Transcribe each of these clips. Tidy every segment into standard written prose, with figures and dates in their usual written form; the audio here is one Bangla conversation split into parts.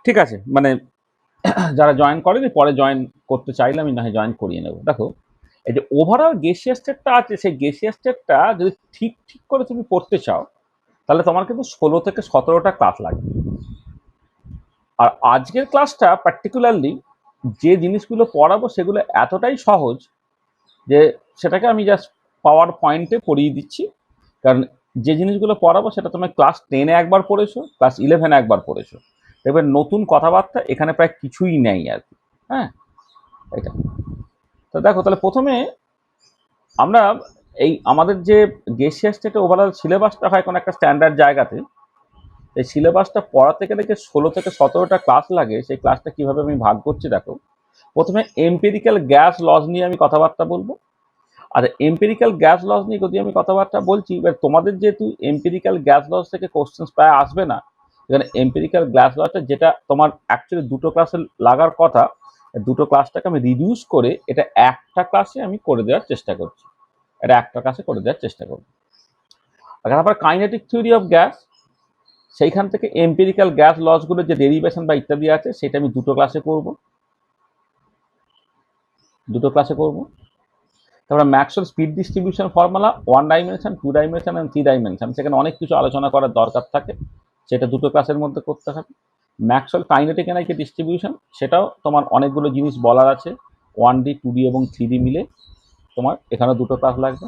ঠিক আছে, মানে যারা জয়েন করেনি পরে জয়েন করতে চাইলে আমি না হয় জয়েন করিয়ে নেব। দেখো, এই যে ওভারঅল গেসিয়াস স্টেটটা আছে, সেই গেসিয়াস স্টেটটা যদি ঠিক ঠিক করে তুমি পড়তে চাও, তাহলে তোমার কিন্তু 16 থেকে 17টা ক্লাস লাগবে। আর আজকের ক্লাসটা পার্টিকুলারলি যে জিনিসগুলো পড়াবো সেগুলো এতটাই সহজ যে সেটাকে আমি জাস্ট পাওয়ার পয়েন্টে পড়িয়ে দিচ্ছি। কারণ যে জিনিসগুলো পড়াবো সেটা তুমি ক্লাস 10-এ একবার পড়েছো, ক্লাস 11-এ একবার পড়েছো। এবার নতুন কথাবার্তা এখানে প্রায় কিছুই নেই আর কি। হ্যাঁ, এটা তো দেখো, তাহলে প্রথমে আমরা এই আমাদের যে গেসিয়াস স্টেটে ওভারঅল সিলেবাসটা হয় কোনো একটা স্ট্যান্ডার্ড জায়গাতে, এই সিলেবাসটা পড়াতে গেলে যে 16 থেকে 17টা ক্লাস লাগে, সেই ক্লাসটা কিভাবে আমি ভাগ করছি দেখো। প্রথমে এম্পিরিক্যাল গ্যাস লজ নিয়ে আমি কথাবার্তা বলবো। আর এম্পিরিক্যাল গ্যাস লজ নিয়ে যদি আমি কথাবার্তা বলছি, এবার তোমাদের যেহেতু এম্পিরিক্যাল গ্যাস লজ থেকে কোশ্চেন প্রায় আসবে না, এখানে এম্পিরিক্যাল গ্যাস লজটা যেটা তোমার অ্যাকচুয়ালি দুটো ক্লাসে লাগার কথা, দুটো ক্লাসটাকে আমি রিডিউস করে এটা একটা ক্লাসে আমি করে দেওয়ার চেষ্টা করছি। এটা একটা ক্লাসে করে দেওয়ার চেষ্টা করবো। তারপর কাইনেটিক থিওরি অফ গ্যাস, সেইখান থেকে এম্পিরিক্যাল গ্যাস লসগুলো যে ডেরিভেশন বা ইত্যাদি আছে সেটা আমি দুটো ক্লাসে করব। তারপরে Maxwell speed distribution formula, 1 dimension, 2 dimension and 3 dimension, সেখানে অনেক কিছু আলোচনা করার দরকার থাকে, সেটা দুটো ক্লাসের মধ্যে করতে হবে। ম্যাক্সওয়েল কাইনেটিক এনার্জি ডিস্ট্রিবিউশন, সেটাও তোমার অনেকগুলো জিনিস বলার আছে, 1D 2D এবং 3D মিলে তোমার এখানে দুটো ক্লাস লাগবে।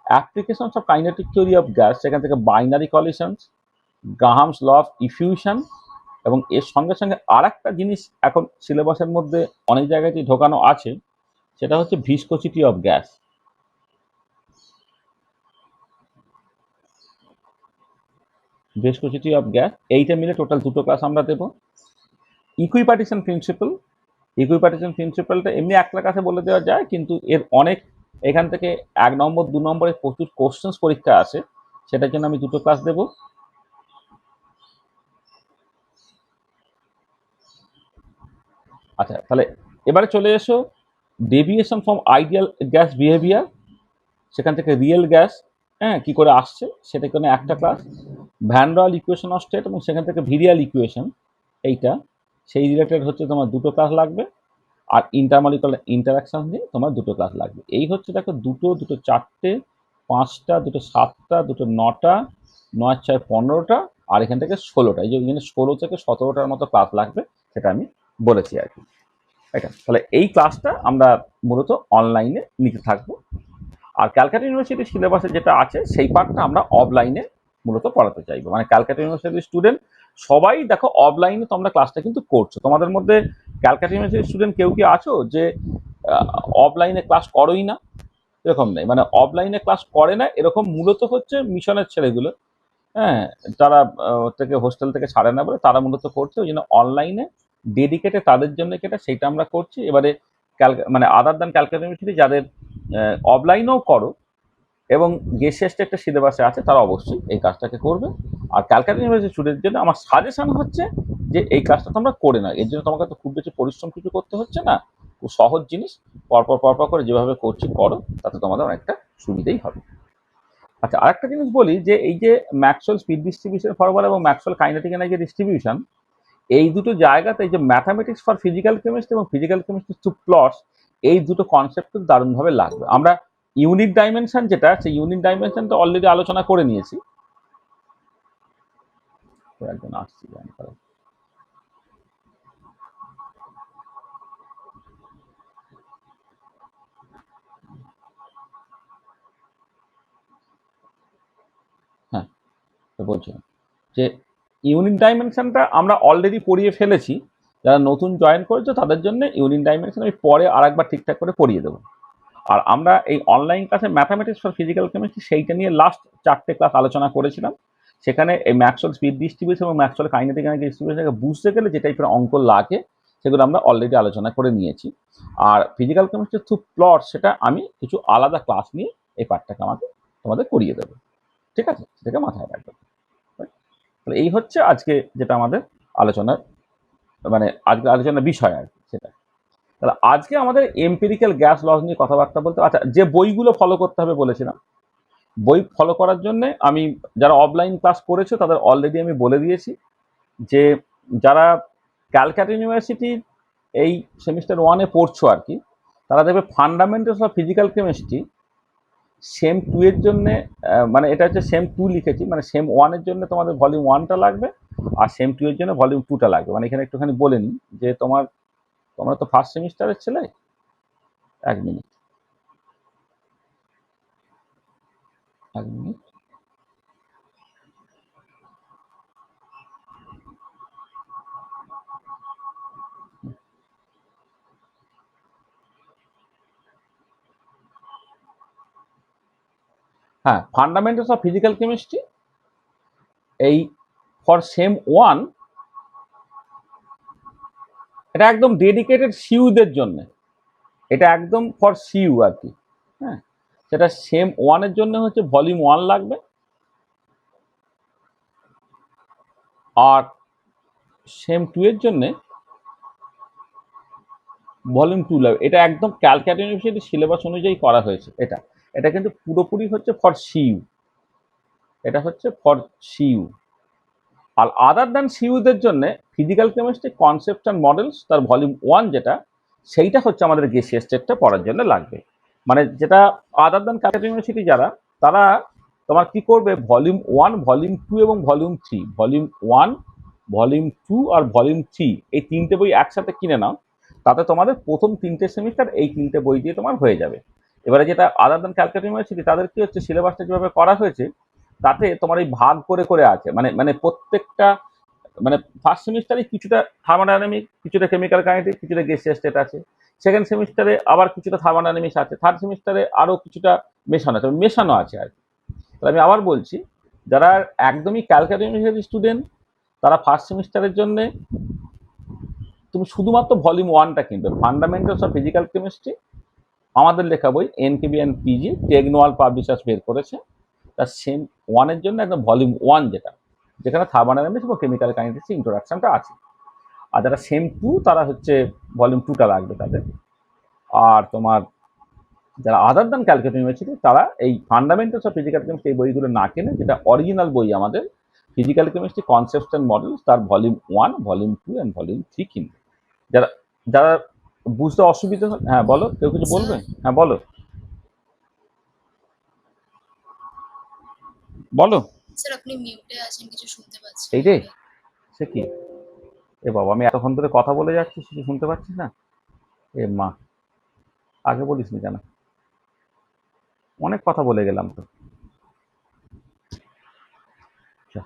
Applications of kinetic theory of gas, সেখান থেকে binary collisions, Graham's law of effusion, এবং এর সঙ্গে সঙ্গে আর একটা জিনিস এখন সিলেবাসের মধ্যে অনেক জায়গাতেই ঢোকানো আছে, সেটা হচ্ছে viscosity of gas. Viscosity of gas, এইটা মিলে টোটাল দুটো ক্লাস আমরা দেবো। ইকুইপার্টিশন প্রিন্সিপাল, ইকুইপার্টিশন প্রিন্সিপালটা এমনি একটা কাছে বলে দেওয়া যায়, কিন্তু এর অনেক এখান থেকে 1 নম্বর 2 নম্বরে প্রচুর কোশ্চেন্স পরীক্ষা আসে, সেটার জন্য আমি দুটো ক্লাস দেবো। আচ্ছা, তাহলে এবারে চলে এসো deviation from ideal gas behaviour, সেখান থেকে রিয়েল গ্যাস কি করে আসছে সেটা কোনো একটা class. Van royal equation of state, এবং সেখান থেকে ভিরিয়াল ইকুয়েশন, এইটা সেই রিলেটেড হচ্ছে তোমার দুটো ক্লাস লাগবে। আর ইন্টারমলিকুলার ইন্টারাকশন নিয়ে তোমার দুটো ক্লাস লাগবে। এই হচ্ছে দেখো, দুটো চারটে, 5টা, দুটো 7টা, দুটো 9টা, 9 6 15টা, আর এখান থেকে 16টা। এই যে এখানে 16 থেকে 17টার মতো ক্লাস লাগবে, সেটা আমি বলেছি আর কি। এটা তাহলে এই ক্লাসটা আমরা মূলত অনলাইনে নিতে থাকবো। আর ক্যালকাটা ইউনিভার্সিটির সিলেবাসে যেটা আছে সেই পার্টটা আমরা অফলাইনে মূলত পড়াতে চাইবো। মানে ক্যালকাটা ইউনিভার্সিটির স্টুডেন্ট সবাই দেখো অফলাইনে তোমরা ক্লাসটা কিন্তু করছো। তোমাদের মধ্যে ক্যালকাটা ইউনিভার্সিটির স্টুডেন্ট কেউ কি আছো যে অফলাইনে ক্লাস করোই না? এরকম নেই, মানে অফলাইনে ক্লাস করে না এরকম মূলত হচ্ছে মিশনের ছেলেগুলো। হ্যাঁ, তারা থেকে হোস্টেল থেকে ছাড়ে না বলে তারা মূলত করছে, ওই জন্য অনলাইনে ডেডিকেটেড তাদের জন্য কেটে সেইটা আমরা করছি। এবারে মানে আদার দ্যান ক্যালকাটা ইউনিভার্সিটি যাদের অফলাইনেও করো এবং গেসিয়াসটা একটা সিলেবাসে আছে, তারা অবশ্যই এই কাজটাকে করবে। আর ক্যালকাটা ইউনিভার্সিটি স্টুডেন্টের জন্য আমার সাজেশন হচ্ছে যে এই কাজটা তোমরা করে নাও। এর জন্য তোমাকে তো খুব বেশি পরিশ্রম কিছু করতে হচ্ছে না, খুব সহজ জিনিস, পরপর করে যেভাবে করছি করো, তাতে তোমাদের অনেকটা সুবিধেই হবে। আচ্ছা, আরেকটা জিনিস বলি যে এই যে ম্যাক্সওয়েল স্পিড ডিস্ট্রিবিউশন ফর্মুলা এবং ম্যাক্সওয়েল কাইনেটিক এনার্জি ডিস্ট্রিবিউশন, এই দুটো জায়গাতে এই যে ম্যাথামেটিক্স ফর ফিজিক্যাল কেমিস্ট্রি এবং ফিজিক্যাল কেমিস্ট্রি টু প্লটস, এই দুটো কনসেপ্ট দারুণভাবে লাগবে। আমরা ইউনিট ডাইমেনশন যেটা, সেই ইউনিট ডাইমেনশনটা অলরেডি আলোচনা করে নিয়েছি। একজন আসছি, হ্যাঁ, তো বলছিলাম যে ইউনিট ডাইমেনশনটা আমরা অলরেডি পড়িয়ে ফেলেছি। যারা নতুন জয়েন করেছে তাদের জন্য ইউনিট ডাইমেনশন আমি পরে আরেকবার ঠিকঠাক করে পড়িয়ে দেবো। আর আমরা এই অনলাইন ক্লাসে ম্যাথামেটিক্স ফর ফিজিক্যাল কেমিস্ট্রি সেইটা নিয়ে লাস্ট 4টে ক্লাস আলোচনা করেছিলাম। সেখানে এই ম্যাক্সওয়েল স্পিড ডিস্ট্রিবিউশন এবং ম্যাক্সওয়েল কাইনেটিক এনার্জি ডিস্ট্রিবিউশনকে বুঝতে গেলে যে টাইপের অঙ্ক লাগে সেগুলো আমরা অলরেডি আলোচনা করে নিয়েছি। আর ফিজিক্যাল কেমিস্ট্রি থ্রু প্লট, সেটা আমি কিছু আলাদা ক্লাস নিয়ে এই পার্টটাকে তোমাদের করিয়ে দেবো। ঠিক আছে, সেটাকে মাথায় রাখবে। তাহলে এই হচ্ছে আজকে যেটা আমাদের আলোচনার, মানে আজকে আলোচনার বিষয় আর কি সেটা। তাহলে আজকে আমাদের এম্পিরিক্যাল গ্যাস লস নিয়ে কথাবার্তা বলতে, আচ্ছা, যে বইগুলো ফলো করতে হবে বলেছিলাম, বই ফলো করার জন্য আমি, যারা অফলাইন ক্লাস করেছো তাদের অলরেডি আমি বলে দিয়েছি যে যারা ক্যালকাটা ইউনিভার্সিটির এই সেমিস্টার 1-এ পড়ছো আর কি, তারা দেখবে fundamentals of physical chemistry same 2 এর জন্যে, মানে এটা হচ্ছে সেম 2 লিখেছি, মানে সেম 1 এর জন্য তোমাদের ভলিউম 1টা লাগবে, আর সেম 2 এর জন্য ভলিউম 2টা লাগবে। মানে এখানে একটুখানি বলে নিই যে তোমরা তো ফার্স্ট সেমিস্টারের ছেলে। 1 মিনিট, 1 মিনিট। হ্যাঁ, ফান্ডামেন্টালস অফ ফিজিক্যাল কেমিস্ট্রি এই ফর সেম 1, এটা একদম ডেডিকেটেড সিইউদের জন্য, এটা একদম ফর সিইউ আর কি। হ্যাঁ, সেটা সেম 1 এর জন্য হচ্ছে ভলিউম 1 লাগবে, আর সেম 2 এর জন্য ভলিউম 2 লাগবে। এটা একদম ক্যালকাটা ইউনিভার্সিটি সিলেবাস অনুযায়ী করা হয়েছে। এটা কিন্তু পুরোপুরি হচ্ছে ফর সিইউ, এটা হচ্ছে ফর সিইউ। আর আদার দ্যান সিইউদের জন্য physical chemistry concept and models তার ভলিউম 1 যেটা, সেইটা হচ্ছে আমাদের গেসিয়াস স্টেটটা পড়ার জন্য লাগবে। মানে যেটা আদার দ্যান ক্যালকাটা ইউনিভার্সিটি যারা, তারা তোমার কি করবে, ভলিউম 1, ভলিউম 2 এবং ভলিউম 3, ভলিউম 1, ভলিউম 2 আর ভলিউম 3 এই 3টে বই একসাথে কিনে নাও। তাতে তোমাদের প্রথম 3টে সেমিস্টার এই 3টে বই দিয়ে তোমার হয়ে যাবে। এবারে যেটা আদার দ্যান ক্যালকাটা ইউনিভার্সিটি, তাদের কি হচ্ছে, সিলেবাসটা যেভাবে করা হয়েছে তাতে তোমার এই ভাগ করে করে আছে, মানে মানে প্রত্যেকটা, মানে ফার্স্ট সেমিস্টারে কিছুটা থার্মোডাইনামিক, কিছুটা কেমিক্যাল কাইনেটিক, কিছুটা গ্যাসিয়াস স্টেট আছে। সেকেন্ড সেমিস্টারে আবার কিছুটা থার্মোডাইনামিক্স আছে। থার্ড সেমিস্টারে আরও কিছুটা মেশানো আছে আর কি। তাহলে আমি আবার বলছি, যারা একদমই ক্যালকাটা ইউনিভার্সিটি স্টুডেন্ট, তারা ফার্স্ট সেমিস্টারের জন্য তুমি শুধুমাত্র ভলিউম 1টা কিনবে, ফান্ডামেন্টালস অফ ফিজিক্যাল কেমিস্ট্রি, আমাদের লেখা বই এনকেবি অ্যান্ড পিজি, টেকনোয়াল পাবলিশার্স বের করেছে। তার সেম 1-এর জন্য একদম ভলিউম 1 যেটা, যেখানে থার্মোডাইনামিক্স এবং কেমিক্যাল কাইনেটিক্স ইন্ট্রোডাকশনটা আছে। আর যারা সেম 2, তারা হচ্ছে ভলিউম 2টা লাগবে তাদের। আর তোমার যারা আদার দ্যান ক্যালকাটা ইউনিভার্সিটি, তারা এই ফান্ডামেন্টালস অফ ফিজিক্যাল কেমিস্ট্রি এই বইগুলো না কেনে, যেটা অরিজিনাল বই আমাদের physical chemistry concepts and models তার ভলিউম 1, ভলিউম 2 অ্যান্ড ভলিউম 3 কিনবে। যারা যারা বুঝতে অসুবিধা হয়, হ্যাঁ বলো, কেউ কিছু বলবে? হ্যাঁ বলো, বলো। স্যার আপনি মিউটে আছেন, কিছু শুনতে পাচ্ছি এই রে, সে কি? এ বাবা, আমি এতক্ষণ ধরে কথা বলে যাচ্ছি, কিছু শুনতে পাচ্ছিস না? এ মা, আগে বলিস নি কেন? অনেক কথা বলে গেলাম তো। আচ্ছা,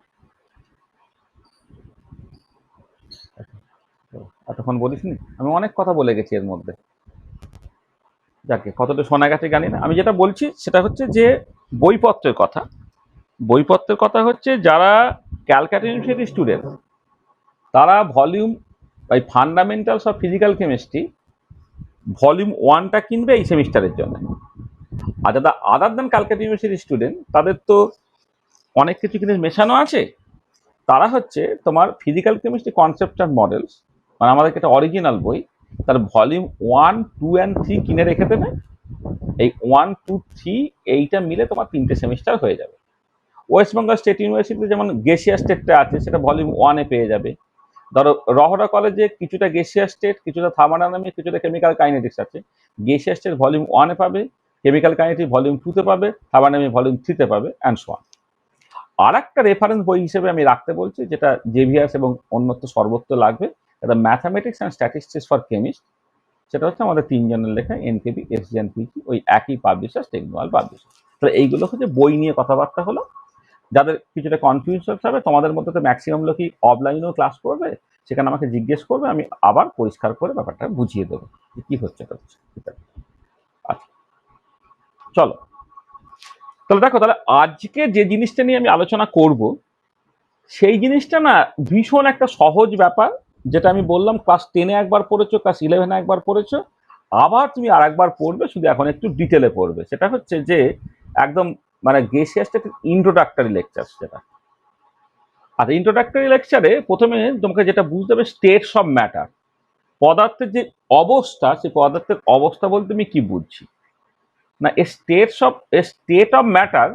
এতক্ষণ বলিস নি, আমি অনেক কথা বলে গেছি এর মধ্যে। যাকে কতটা শোনা গেছে জানি না। আমি যেটা বলছি সেটা হচ্ছে যে বইপত্রের কথা, বইপত্রের কথা হচ্ছে যারা ক্যালকাটা ইউনিভার্সিটি স্টুডেন্ট, তারা ভলিউম ওই fundamentals of physical chemistry volume 1টা কিনবে এই সেমিস্টারের জন্য। আর যারা other than Calcutta university student, তাদের তো অনেক কিছু জিনিস মেশানো আছে। তারা হচ্ছে তোমার physical chemistry concept and models, মানে আমাদের একটা অরিজিনাল বই, তার ভলিউম 1, 2 অ্যান্ড 3 কিনে রেখে দেবে। এই 1, 2, 3 এইটা মিলে তোমার 3টে সেমিস্টার হয়ে যাবে। ওয়েস্ট বেঙ্গল স্টেট ইউনিভার্সিটিতে যেমন গেসিয়া স্টেটটা আছে, সেটা ভলিউম 1-এ পেয়ে যাবে। ধরো রহরা কলেজে কিছুটা গেসিয়া স্টেট, কিছুটা থার্মোডাইনামিক্স, কিছুটা কেমিক্যাল কাইনেটিক্স আছে। গেসিয়া স্টেট ভলিউম 1-এ পাবে, কেমিক্যাল কাইনেটিক্স ভলিউম 2-তে পাবে, থার্মোডাইনামিক্স ভলিউম 3-তে পাবে, অ্যান্ড সো অন। আর একটা রেফারেন্স বই হিসেবে আমি রাখতে বলছি, যেটা জেভিয়ার্স এবং অন্যত্র সর্বত্র লাগবে, এটা mathematics and statistics for chemist. সেটা হচ্ছে আমাদের 3 জনের লেখা, এনকেবি, এসজিএন, পিজি, ওই একই পাবলিশার, টেকনোয়াল পাবলিশার। তাহলে এইগুলো হচ্ছে বই নিয়ে কথাবার্তা হলো। যাদের কিছুটা কনফিউশন হবে, তোমাদের মধ্যে তো ম্যাক্সিমাম লোকই অফলাইনেও ক্লাস করবে, সেখানে আমাকে জিজ্ঞেস করবে, আমি আবার পরিষ্কার করে ব্যাপারটা বুঝিয়ে দেবো যে কি হচ্ছে না হচ্ছে। আচ্ছা, চলো তাহলে দেখো, তাহলে আজকে যে জিনিসটা নিয়ে আমি আলোচনা করব, সেই জিনিসটা না ভীষণ একটা সহজ ব্যাপার। যেটা আমি বললাম, ক্লাস 10-এ একবার পড়েছো, ক্লাস 11-এ একবার পড়েছো, আবার তুমি আর একবার পড়বে, শুধু এখন একটু ডিটেলে পড়বে। সেটা হচ্ছে যে একদম মানে গেসিয়াসটা ইন্ট্রোডাক্টরি লেকচার যেটা। আর ইন্ট্রোডাক্টরি লেকচারে প্রথমে তোমাকে যেটা বুঝতে হবে, স্টেটস অফ ম্যাটার, পদার্থের যে অবস্থা, সেই পদার্থের অবস্থা বলতে আমি কি বুঝছি না। A state of matter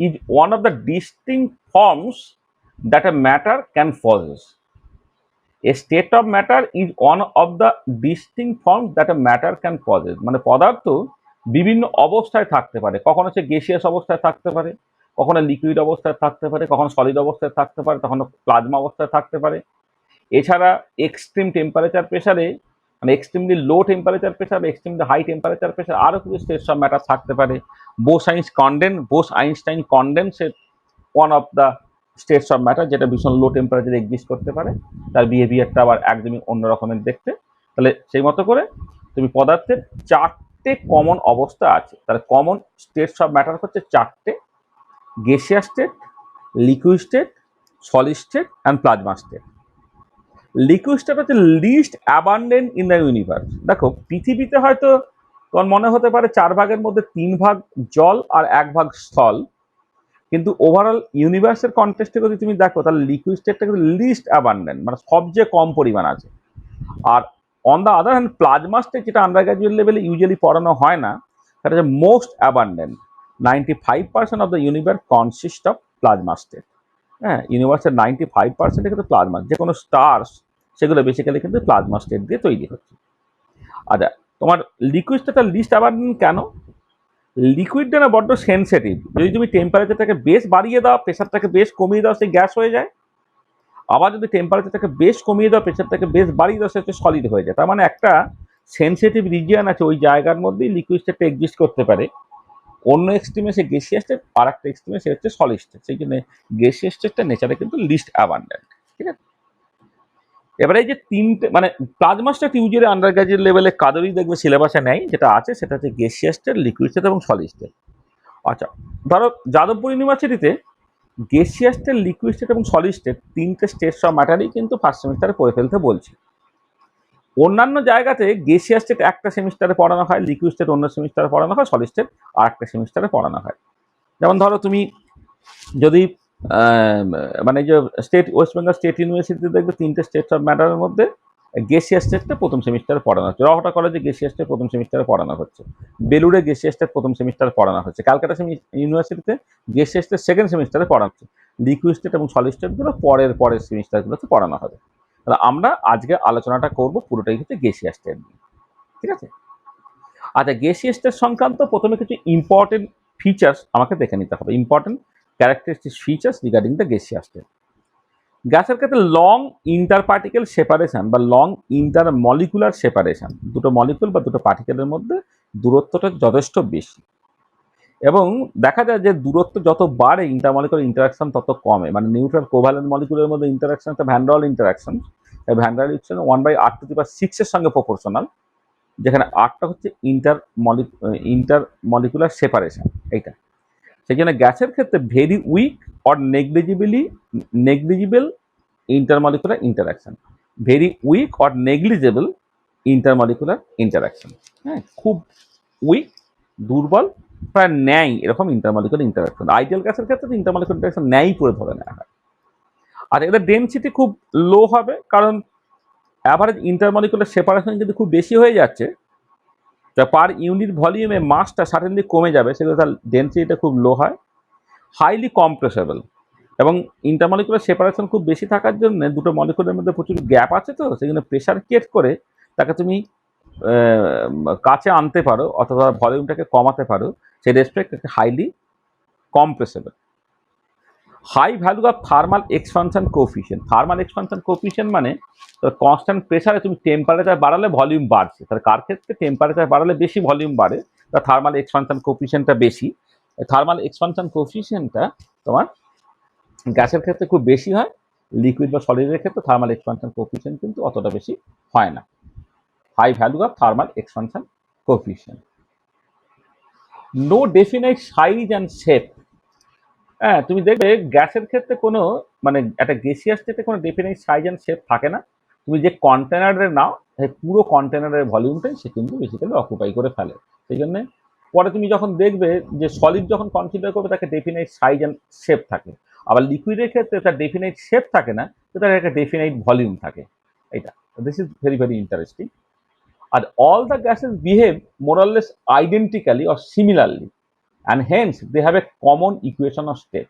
is one of the distinct forms that a matter can possess. A state of matter is one of the distinct forms that a matter can possess. মানে পদার্থ বিভিন্ন অবস্থায় থাকতে পারে, কখনো সে গ্যাসিয়াস অবস্থায় থাকতে পারে, কখনো লিকুইড অবস্থায় থাকতে পারে, কখনো সলিড অবস্থায় থাকতে পারে, কখনো প্লাজমা অবস্থায় থাকতে পারে। এছাড়া এক্সট্রিম টেম্পারেচার প্রেসারে, মানে extremely low temperature pressure, extremely high temperature pressure আরও কিছু স্টেটস অফ ম্যাটার থাকতে পারে। বোস আইনস্টাইন কনডেন্সের one of the states of matter, যেটা ভীষণ লো টেম্পারেচারে এক্সিস্ট করতে পারে, তার বিহেভিয়ারটা আবার একদমই অন্য রকমের দেখতে। তাহলে সেই মতো করে তুমি পদার্থের চারটে কমন অবস্থা আছে, তার কমন স্টেটস অফ ম্যাটার হচ্ছে চারটে: gaseous state, liquid state, solid state and plasma state. Liquid state হচ্ছে least abundant in the universe. দেখো পৃথিবীতে হয়তো তোমার মনে হতে পারে 4 ভাগের মধ্যে 3 ভাগ জল আর 1 ভাগ স্থল, কিন্তু ওভারঅল ইউনিভার্সের কনটেক্সটে যদি তুমি দেখো তাহলে লিকুইড স্টেটটা কিন্তু লিস্ট অ্যাবান্ডেন্ট, মানে সবচেয়ে কম পরিমাণ আছে। আর on the other hand plasma state, যেটা আন্ডার গ্রাজুয়েট লেভেলে ইউজুয়ালি পড়ানো হয় না, সেটা হচ্ছে most abundant. 95% of the universe consist of plasma state. হ্যাঁ, ইউনিভার্সের 95% কিন্তু প্লাজমা, যে কোনো স্টার্স সেগুলো বেসিক্যালি কিন্তু প্লাজমা স্টেট দিয়ে তৈরি হচ্ছে। আচ্ছা, তোমার লিকুইড স্টেটটা লিস্ট অ্যাবান্ডেন্ট কেন? লিকুইডটা না বড্ড সেনসিটিভ। যদি তুমি টেম্পারেচারটাকে বেশ বাড়িয়ে দাও, প্রেশারটাকে বেশ কমিয়ে দাও, সে গ্যাস হয়ে যায়। আবার যদি টেম্পারেচারটাকে বেশ কমিয়ে দাও, প্রেশারটাকে বেশ বাড়িয়ে দাও, সে হচ্ছে সলিড হয়ে যায়। তার মানে একটা সেনসিটিভ রিজিয়ন আছে, ওই জায়গার মধ্যেই লিকুইড স্টেটটা এক্সিস্ট করতে পারে। অন্য এক্সট্রিমে সে গ্যাসিয়াস স্টেট, আর একটা এক্সট্রিমে সে হচ্ছে সলিড স্টেট। সেই জন্য গ্যাসিয়াস স্টেটটা নেচারে কিন্তু লিস্ট অ্যাবান্ডেন্ট। ঠিক আছে, এবারে এই যে তিনটে মানে plasma state usually under graduate লেভেলে কাদেরই দেখবে সিলেবাসে নেই, যেটা আছে সেটা হচ্ছে গ্যাসিয়াস স্টেট, লিকুইড স্টেট এবং সলিড স্টেট। আচ্ছা, ধরো যাদবপুর ইউনিভার্সিটিতে গ্যাসিয়াস স্টেট, লিকুইড স্টেট এবং সলিড স্টেট তিনটে স্টেটস অফ ম্যাটারই কিন্তু ফার্স্ট সেমিস্টারে পড়ে ফেলতে বলছি। অন্যান্য জায়গাতে গ্যাসিয়াস স্টেট একটা সেমিস্টারে পড়ানো হয়, লিকুইড স্টেট অন্য সেমিস্টারে পড়ানো হয়, সলিড স্টেট আর একটা সেমিস্টারে পড়ানো হয়। যেমন ধরো তুমি যদি মানে যে স্টেট ওয়েস্ট বেঙ্গল স্টেট ইউনিভার্সিটিতে দেখবে তিনটে স্টেটস অফ ম্যাটারের মধ্যে গ্যাসিয়াস স্টেটটা প্রথম সেমিস্টারে পড়ানো হচ্ছে, রহটা কলেজে গ্যাসিয়াস স্টেট প্রথম সেমিস্টারে পড়ানো হচ্ছে, বেলুড়ে গ্যাসিয়াস স্টেট প্রথম সেমিস্টারে পড়ানো হচ্ছে, ক্যালকাটা ইউনিভার্সিটিতে গ্যাসিয়াস স্টেট সেকেন্ড সেমিস্টারে পড়ানো হচ্ছে। লিকুইড স্টেট এবং সলিড স্টেটগুলো পরের সেমিস্টারগুলোতে পড়ানো হবে। তাহলে আমরা আজকে আলোচনাটা করব পুরোটাই হচ্ছে গ্যাসিয়াস স্টেট নিয়ে। ঠিক আছে, আচ্ছা, গ্যাসিয়াস স্টেট সংক্রান্ত প্রথমে কিছু ইম্পর্টেন্ট ফিচার্স আমাকে দেখে নিতে হবে, important characteristic features regarding the gaseous state. গ্যাসের ক্ষেত্রে লং ইন্টার পার্টিকেল সেপারেশন বা লং ইন্টার মলিকুলার সেপারেশন, দুটো মলিকুল বা দুটো পার্টিকেলের মধ্যে দূরত্বটা যথেষ্ট বেশি, এবং দেখা যায় যে দূরত্ব যত বাড়ে ইন্টারমলিকুলার ইন্টারাকশন তত কমে। মানে নিউট্রাল কোভ্যালেন্ট মলিকুলের মধ্যে ইন্টারাকশন একটা ভ্যান ডার ওয়াল ইন্টারাকশন, এই ভ্যান ডার ওয়াল ইন্টারাকশন 1/r⁶ এর সঙ্গে প্রপোর্শনাল, যেখানে আরটা হচ্ছে ইন্টার মলিকুলার সেপারেশন এইটা। সেই জন্য গ্যাসের ক্ষেত্রে very weak or negligible intermolecular interaction, very weak or negligible intermolecular interaction. হ্যাঁ, খুব উইক, দুর্বল, প্রায় ন্যায় এরকম ইন্টারমলিকুলার ইন্টারাকশন। আইডিয়াল গ্যাসের ক্ষেত্রে ইন্টারমলিকুলার ইন্টারাকশন ন্যায় করে ধরে নেওয়া হয়। আর এদের ডেনসিটি খুব লো হবে, কারণ অ্যাভারেজ ইন্টারমলিকুলার সেপারেশন যদি খুব বেশি হয়ে যাচ্ছে, তা পার ইউনিট ভলিউমে মাসটা সাডেনলি কমে যাবে, সেগুলো তার ডেনসিটিটা খুব লো হয়। হাইলি কম্প্রেসেবল, এবং ইন্টারমলিকুলার সেপারেশন খুব বেশি থাকার জন্য দুটো মলিকুলের মধ্যে প্রচুর গ্যাপ আছে, তো সেই জন্য প্রেশার ক্রিয়েট করে তাকে তুমি কাছে আনতে পারো অথবা ভলিউমটাকে কমাতে পারো। সেই respect highly compressible. High value of thermal expansion coefficient. Thermal expansion coefficient মানে কনস্ট্যান্ট প্রেসারে তুমি টেম্পারেচার বাড়ালে ভলিউম বাড়ছে, তার কার ক্ষেত্রে টেম্পারেচার বাড়ালে বেশি ভলিউম বাড়ে, তার থার্মাল এক্সপানশন কোফিশিয়েন্টটা বেশি। থার্মাল এক্সপানশন কোফিশিয়েন্টটা তোমার গ্যাসের ক্ষেত্রে খুব বেশি হয়, লিকুইড বা সলিডের ক্ষেত্রে থার্মাল এক্সপানশন কোফিশিয়েন্ট কিন্তু অতটা বেশি হয় না। High value of thermal expansion coefficient. No definite size and shape. হ্যাঁ, তুমি দেখবে গ্যাসের ক্ষেত্রে কোনো মানে একটা গ্যাসিয়াস স্টেটে কোনো ডেফিনাইট সাইজ অ্যান্ড শেপ থাকে না। তুমি যে কন্টেনারে নাও, সেই পুরো কন্টেনারের ভলিউমটাই সে কিন্তু বেসিক্যালি অকুপাই করে ফেলে। সেই জন্যে পরে তুমি যখন দেখবে যে সলিড যখন কনসিডার করবে, তাকে ডেফিনাইট সাইজ অ্যান্ড শেপ থাকে। আবার লিকুইডের ক্ষেত্রে তার ডেফিনাইট শেপ থাকে না, তো তার একটা ডেফিনাইট ভলিউম থাকে। এইটা, this is very very interesting. আর all the gases behave more or less identically or similarly, and hence they have a common equation of state.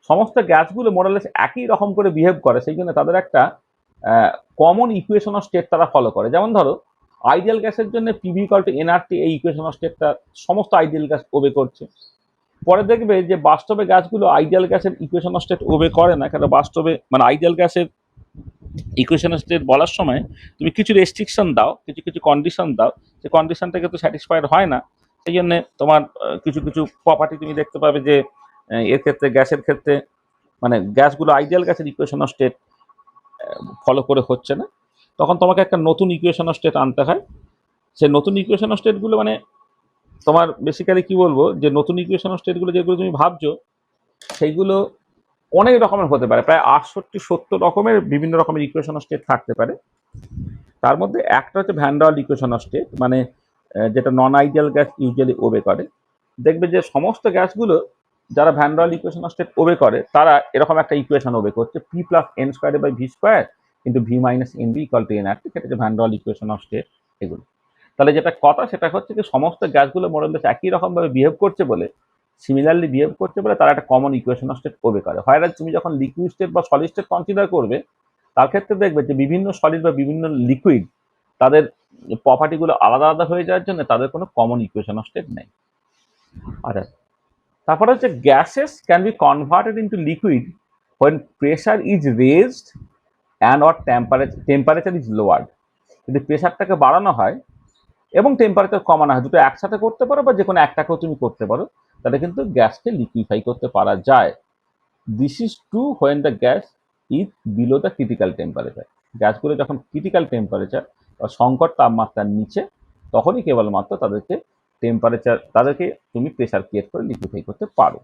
সমস্ত গ্যাসগুলো মোরালেস একই রকম করে বিহেভ করে, সেই জন্য তাদের একটা কমন ইকুয়েশন অফ স্টেট তারা ফলো করে। যেমন ধরো আইডিয়াল গ্যাসের জন্য পিভি ইকুয়াল টু এনআরটি, এই ইকুয়েশন অফ স্টেটটা সমস্ত আইডিয়াল গ্যাস ওবে করছে। পরে দেখবে যে বাস্তবে গ্যাসগুলো আইডিয়াল গ্যাসের ইকুয়েশন অফ স্টেট ওবে করে না, কারণ বাস্তবে মানে আইডিয়াল গ্যাসের ইকুয়েশন অফ স্টেট বলার সময় তুমি কিছু রেস্ট্রিকশন দাও, কিছু কিছু কন্ডিশন দাও, সেই কন্ডিশনটাকে তো স্যাটিসফাইড হয় না। সেই জন্য তোমার কিছু কিছু প্রপার্টি তুমি দেখতে পাবে যে এর ক্ষেত্রে গ্যাসের ক্ষেত্রে মানে গ্যাসগুলো আইডিয়াল গ্যাসের ইকুয়েশন অফ স্টেট ফলো করে হচ্ছে না, তখন তোমাকে একটা নতুন ইকুয়েশন অফ স্টেট আনতে হয়। সেই নতুন ইকুয়েশন অফ স্টেটগুলো মানে তোমার বেসিক্যালি কি বলবো, যে নতুন ইকুয়েশন অফ স্টেটগুলো যেগুলো তুমি ভাবছো সেইগুলো অনেক রকমের হতে পারে, প্রায় 68-70 রকমের বিভিন্ন রকমের ইকুয়েশন অফ স্টেট থাকতে পারে। তার মধ্যে একটা হচ্ছে van der Waal equation of state, মানে যেটা non ideal gas usually obey করে। দেখবে যে সমস্ত গ্যাসগুলো যারা van der Waal equation of state obey করে তারা এরকম একটা ইকুয়েশন ওবে করছে, p plus n square by v square কিন্তু v minus n b equal to N R T, সেটা হচ্ছে van der Waal equation of state. এগুলো তাহলে যেটা কথা সেটা হচ্ছে যে সমস্ত গ্যাসগুলো মোরালেস একই রকমভাবে বিহেভ করছে বলে, সিমিলারলি বিহেভ করছে বলে তারা একটা common equation of state obey করে। হয় তুমি যখন লিকুইড স্টেট বা সলিড স্টেট কনসিডার করবে, তার ক্ষেত্রে দেখবে যে বিভিন্ন সলিড বা বিভিন্ন লিকুইড তাদের প্রপার্টিগুলো আলাদা আলাদা হয়ে যাওয়ার জন্য তাদের কোনো কমন ইকুয়েশন অফ স্টেট নেই। আচ্ছা, তারপরে হচ্ছে gases can be converted into liquid when pressure is raised and or temperature is lowered। যদি প্রেশারটাকে বাড়ানো হয় এবং টেম্পারেচার কমানো হয়, দুটো একসাথে করতে পারো বা যে কোনো একটাকেও তুমি করতে পারো, তাহলে কিন্তু গ্যাসকে লিকুইফাই করতে পারা যায়। This is true when the gas is below the critical temperature. গ্যাসগুলো যখন ক্রিটিক্যাল টেম্পারেচার বা সংকট তাপমাত্রার নিচে, তখনই কেবলমাত্র তাদেরকে তুমি প্রেশার ক্রিয়েট করে লিকুইফাই করতে পারো।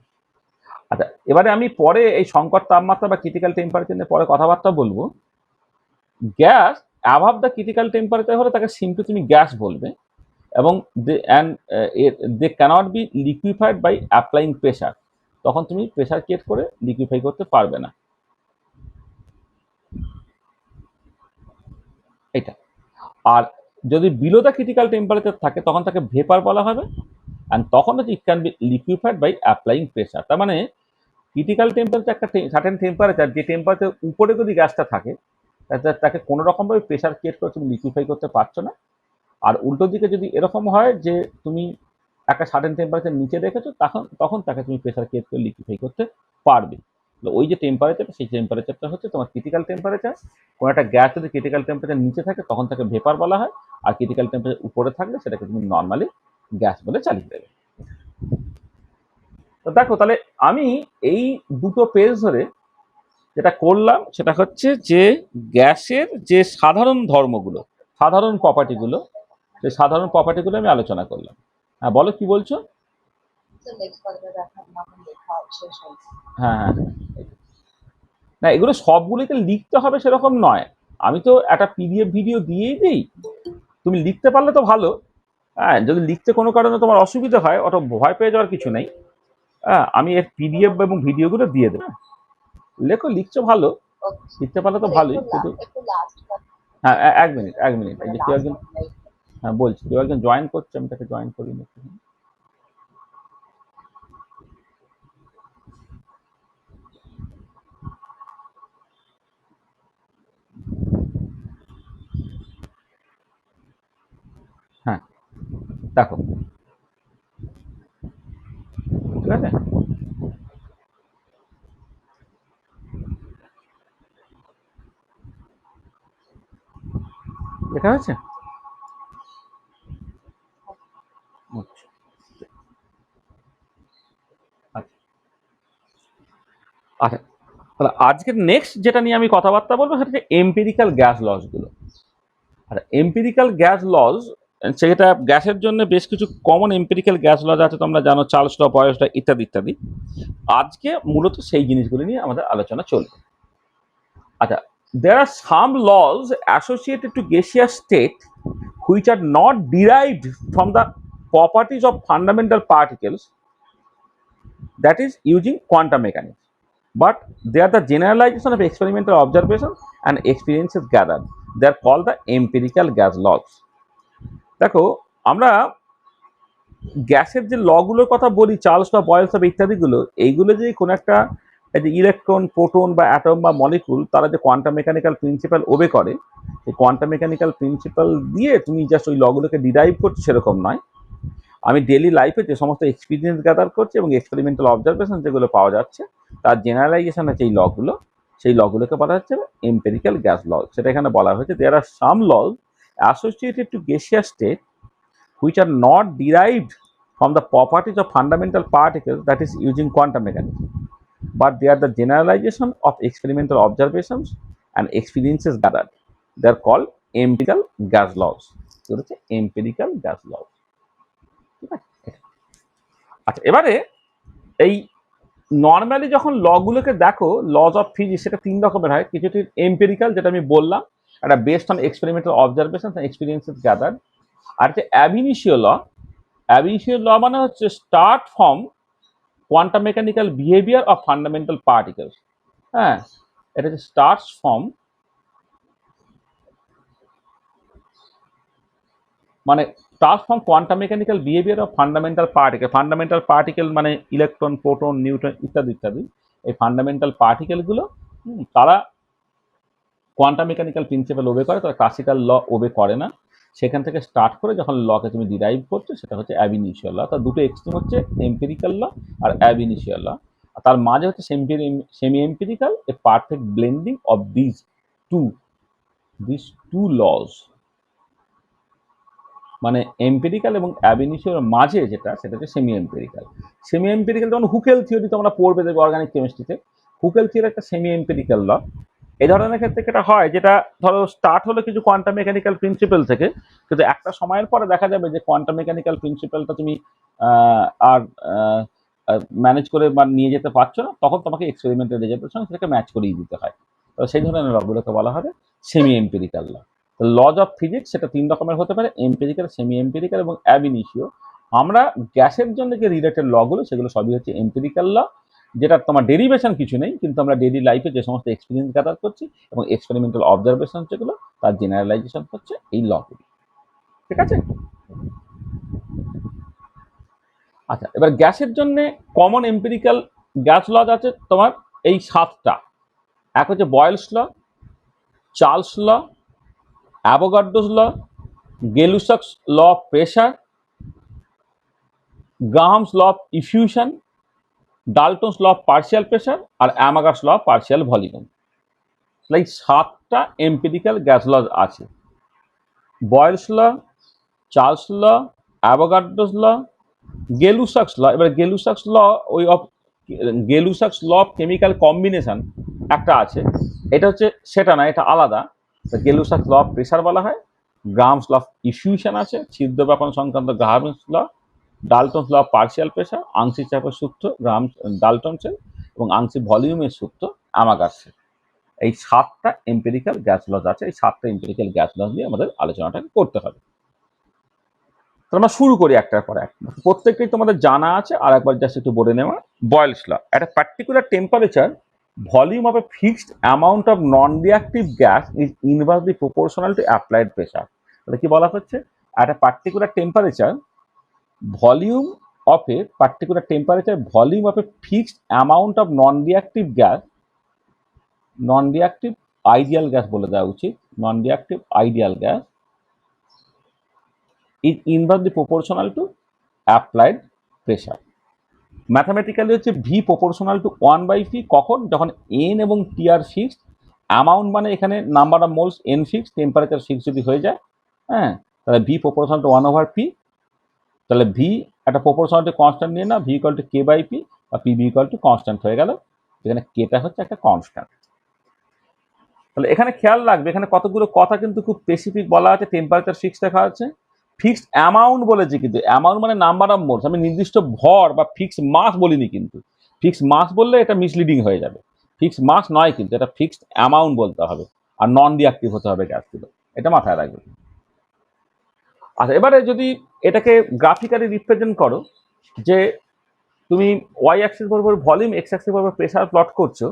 আচ্ছা, এবারে আমি পরে এই সংকট তাপমাত্রা বা ক্রিটিক্যাল টেম্পারেচার নিয়ে পরে কথাবার্তা বলবো। Gas above the critical temperature হলে তাকে সিম্পলি তুমি গ্যাস বলবে, এবং they cannot be liquefied by applying pressure. তখন তুমি প্রেশার ক্রিয়েট করে লিকুইফাই করতে পারবে না। এটা আর যদি বিলো দ্য ক্রিটিক্যাল টেম্পারেচার থাকে তখন তাকে ভেপার বলা হবে, অ্যান্ড তখন হচ্ছে it can be liquefied by applying pressure. তার মানে ক্রিটিক্যাল টেম্পারেচার একটা সার্টেন টেম্পারেচার, যে টেম্পারেচার উপরে যদি গ্যাসটা থাকে তাকে কোনো রকমভাবে প্রেশার ক্রিয়েট করে তুমি লিকুইফাই করতে পারছো না। আর উল্টো দিকে যদি এরকম হয় যে তুমি একটা সার্টেন টেম্পারেচার নিচে রেখেছো, তখন তাকে তুমি প্রেশার ক্রিয়েট করে লিকুইফাই করতে পারবে। ওই যে টেম্পারেচার, সেই টেম্পারেচারটা হচ্ছে তোমার ক্রিটিক্যাল টেম্পারেচার। কোনো একটা গ্যাস যদি ক্রিটিক্যাল টেম্পারেচার নিচে থাকে তখন তাকে ভেপার বলা হয়, আর ক্রিটিক্যাল টেম্পারেচার উপরে থাকলে সেটাকে তুমি নর্মালি গ্যাস বলে চালিয়ে দেবে। তো দেখো, তাহলে আমি এই দুটো পেজ ধরে যেটা করলাম সেটা হচ্ছে যে গ্যাসের যে সাধারণ ধর্মগুলো, সাধারণ প্রপার্টিগুলো, সেই সাধারণ প্রপার্টিগুলো আমি আলোচনা করলাম। হ্যাঁ, বলো কি বলছো? হ্যাঁ হ্যাঁ হ্যাঁ। না, এগুলো সবগুলিতে লিখতে হবে সেরকম নয়। আমি তো একটা পিডিএফ ভিডিও দিয়েই দিই, তুমি লিখতে পারলে তো ভালো। হ্যাঁ, যদি লিখতে কোনো কারণে তোমার অসুবিধা হয়, অত ভয় পেয়ে যাওয়ার কিছু নেই। হ্যাঁ, আমি এর পিডিএফ এবং ভিডিওগুলো দিয়ে দেবো। লেখো, লিখছো ভালো, লিখতে পারলে তো ভালোই, কিন্তু হ্যাঁ, এক মিনিট এক মিনিট, এই যে কেউ একজন, হ্যাঁ বলছি, কেউ একজন জয়েন করছে, আমি তাকে জয়েন করি না। হ্যাঁ, দেখো, ঠিক আছে। দেখা যাচ্ছে? আচ্ছা আচ্ছা আচ্ছা, তাহলে আজকের নেক্সট যেটা নিয়ে আমি কথাবার্তা বলবো সেটা হচ্ছে এম্পিরিক্যাল গ্যাস লসগুলো। আর এম্পিরিক্যাল গ্যাস লস, সেটা গ্যাসের জন্য বেশ কিছু কমন এম্পিরিক্যাল গ্যাস লস আছে, তোমরা জানো, চার্লস ল, বয়েস ল ইত্যাদি ইত্যাদি। আজকে মূলত সেই জিনিসগুলো নিয়ে আমাদের আলোচনা চলবে। আচ্ছা, there are some laws associated to gaseous state which are not derived from the properties of fundamental particles, that is using quantum mechanics, but they are the generalization of experimental observation and experiences gathered. They are called the empirical gas laws. দেখো, আমরা গ্যাসের যে লগুলোর কথা বলি, চার্লস ল, বয়েলস ল ইত্যাদিগুলো, এইগুলো যদি কোনো একটা এই যে ইলেকট্রন, প্রোটন বা অ্যাটম বা মলিকুল তারা যে কোয়ান্টাম মেকানিক্যাল প্রিন্সিপাল ওবে করে, এই কোয়ান্টাম মেকানিক্যাল প্রিন্সিপাল দিয়ে তুমি জাস্ট ওই লগুলোকে ডিরাইভ করছো সেরকম নয়। আমি ডেলি লাইফে যে সমস্ত এক্সপিরিয়েন্স গ্যাদার করছি এবং এক্সপেরিমেন্টাল অবজারভেশন যেগুলো পাওয়া যাচ্ছে তার জেনারেলাইজেশন আছে এই লগুলো, সেই লগুলোকে বলা হচ্ছে এম্পিরিক্যাল গ্যাস ল। সেটা এখানে বলা হয়েছে there are some laws associated to gaseous state which are not derived from the properties of fundamental particles, that is using quantum mechanics, but they are the generalization of experimental observations and experiences gathered. They are called empirical gas laws. empirical gas laws. ঠিক আছে? আচ্ছা, এবারে এই নর্মালি যখন লগুলোকে দেখো, লজ অফ ফিজিক্স, সেটা তিন রকমের হয়। কিছুটি এম্পিরিক্যাল, যেটা আমি বললাম, একটা based on experimental observation and experiences gathered. আর হচ্ছে অ্যাবিনিশিও ল। অ্যাবিনিশিও ল মানে হচ্ছে start from quantum mechanical behaviour of fundamental particles. হ্যাঁ, এটা হচ্ছে স্টার্টস ফ্রম, মানে starts from quantum mechanical behaviour of fundamental particle. Fundamental particle মানে ইলেকট্রন, প্রোটন, নিউট্রন ইত্যাদি ইত্যাদি। এই ফান্ডামেন্টাল পার্টিকেলগুলো তারা কোয়ান্টাম মেকানিক্যাল প্রিন্সিপাল ওবে করে, তারা ক্লাসিক্যাল ল ওবে করে না। সেখান থেকে স্টার্ট করে যখন লকে তুমি ডিরাইভ করছো সেটা হচ্ছে অ্যাবিনিশিয়াল ল। তার দুটো এক্সট্রিম হচ্ছে এম্পিরিক্যাল ল আর অ্যাবিনিশিয়াল ল। আর তার মাঝে হচ্ছে semi empirical, a perfect blending of two this two laws. মানে এম্পিরিক্যাল এবং অ্যাবিনিশিয়াল মাঝে যেটা, সেটা হচ্ছে সেমি এম্পিরিক্যাল। সেমি এম্পিরিক্যাল যেমন হুকেল থিওরি তোমরা পড়বে দেখবে অর্গানিক কেমিস্ট্রিতে। হুকেল থিওরি একটা সেমি এম্পিরিক্যাল ল। এই ধরনের ক্ষেত্রে যেটা হয়, যেটা ধরো স্টার্ট হলো কিছু কোয়ান্টাম মেকানিক্যাল প্রিন্সিপাল থেকে, কিন্তু একটা সময়ের পরে দেখা যাবে যে কোয়ান্টাম মেকানিক্যাল প্রিন্সিপালটা তুমি আর ম্যানেজ করে বা নিয়ে যেতে পারছো না, তখন তোমাকে এক্সপেরিমেন্টের রেজাল্টের সঙ্গে সেটাকে ম্যাচ করিয়ে দিতে হয়। তো সেই ধরনের লগুলোকে বলা হবে semi empirical law. Laws of physics সেটা তিন রকমের হতে পারে, এম্পিরিক্যাল, সেমি এম্পিরিক্যাল এবং অ্যাবিনিশিও। আমরা গ্যাসের জন্য যে রিলেটেড লগুলো সেগুলো সবই হচ্ছে এম্পিরিক্যাল ল, যেটা তোমার ডেরিভেশন কিছু নেই, কিন্তু আমরা ডেইলি লাইফে যে সমস্ত এক্সপিরিয়েন্স গ্যাদার করছি এবং এক্সপেরিমেন্টাল অবজারভেশন যেগুলো, তার জেনারেলাইজেশন হচ্ছে এই লগুলি। ঠিক আছে? আচ্ছা, এবার গ্যাসের জন্য কমন এম্পিরিক্যাল গ্যাস লজ আছে তোমার এই সাতটা। এক হচ্ছে Boyle's law, Charles law, Avogadro's law, Gay Lussac's law of pressure, Graham's law of effusion, Dalton's law of partial pressure আর Amagat's law of partial volume. এই সাতটা এম্পিরিক্যাল গ্যাস লজ আছে। Boyle's law, Charles law, Avogadro's law, Gay Lussac's law. এবার গেলুসাক্স ল ওই of Gay Lussac's law of chemical combination একটা আছে, এটা হচ্ছে সেটা না, এটা আলাদা। গেলুসাক্স ল অফ প্রেশার বলা হয়। গ্রাহামস ল অফ ইফিউশন আছে, ছিদ্র ব্যাপন সংক্রান্ত Graham's law. Dalton's law of partial pressure, আংশিক চাপের সূত্র গ্রাহামস ডাল্টনসের, এবং আংশিক ভলিউমের সূত্র অ্যামাগাসের। এই সাতটা এম্পিরিক্যাল গ্যাস লজ আছে। এই সাতটা এম্পিরিক্যাল গ্যাস লজ নিয়ে আমাদের আলোচনাটা করতে হবে। তো আমরা শুরু করি একটার পর এক। প্রত্যেকটাই তোমাদের জানা আছে, আর একবার জাস্ট একটু বলে নেওয়া। বয়েলস ল, একটা particular temperature volume of a fixed amount of non reactive gas is inversely proportional two applied pressure. তাহলে কি বলা হচ্ছে, একটা particular temperature volume of a particular temperature, volume of a fixed amount of non-reactive gas, non-reactive ideal gas বলে দেওয়া উচিত, non-reactive ideal gas is inversely proportional to applied pressure. Mathematically হচ্ছে ভি প্রপোর্শনাল টু 1/p। কখন? যখন এন এবং টি আর ফিক্সড, অ্যামাউন্ট মানে এখানে number of moles N fixed, temperature fix যদি হয়ে যায়, হ্যাঁ, তাহলে ভি প্রপোর্শনাল টু 1/p। তাহলে ভি একটা প্রপোর্শনালিটি কনস্ট্যান্ট নিয়ে না, v equal to k by p বা p B equal to constant হয়ে গেল। এখানে কেটা হচ্ছে একটা কনস্ট্যান্ট। তাহলে এখানে খেয়াল রাখবে, এখানে কতগুলো কথা কিন্তু খুব স্পেসিফিক বলা আছে। টেম্পারেচার ফিক্সড দেখা আছে, ফিক্সড অ্যামাউন্ট বলেছি, কিন্তু অ্যামাউন্ট মানে নাম্বার অফ মোলস। আমি নির্দিষ্ট ভর বা ফিক্সড মাস বলিনি, কিন্তু ফিক্সড মাস বললে এটা মিসলিডিং হয়ে যাবে। ফিক্সড মাস নয়, কিন্তু এটা ফিক্সড অ্যামাউন্ট বলতে হবে, আর নন রিঅ্যাক্টিভ হতে হবে গ্যাসগুলো, এটা মাথায় রাখবে। আচ্ছা, এবারে যদি এটাকে গ্রাফিক্যালি রিপ্রেজেন্ট করো, যে তুমি ওয়াই অ্যাক্সিস বরাবর ভলিউম, এক্স অ্যাক্সিস বরাবর প্রেশার প্লট করছো,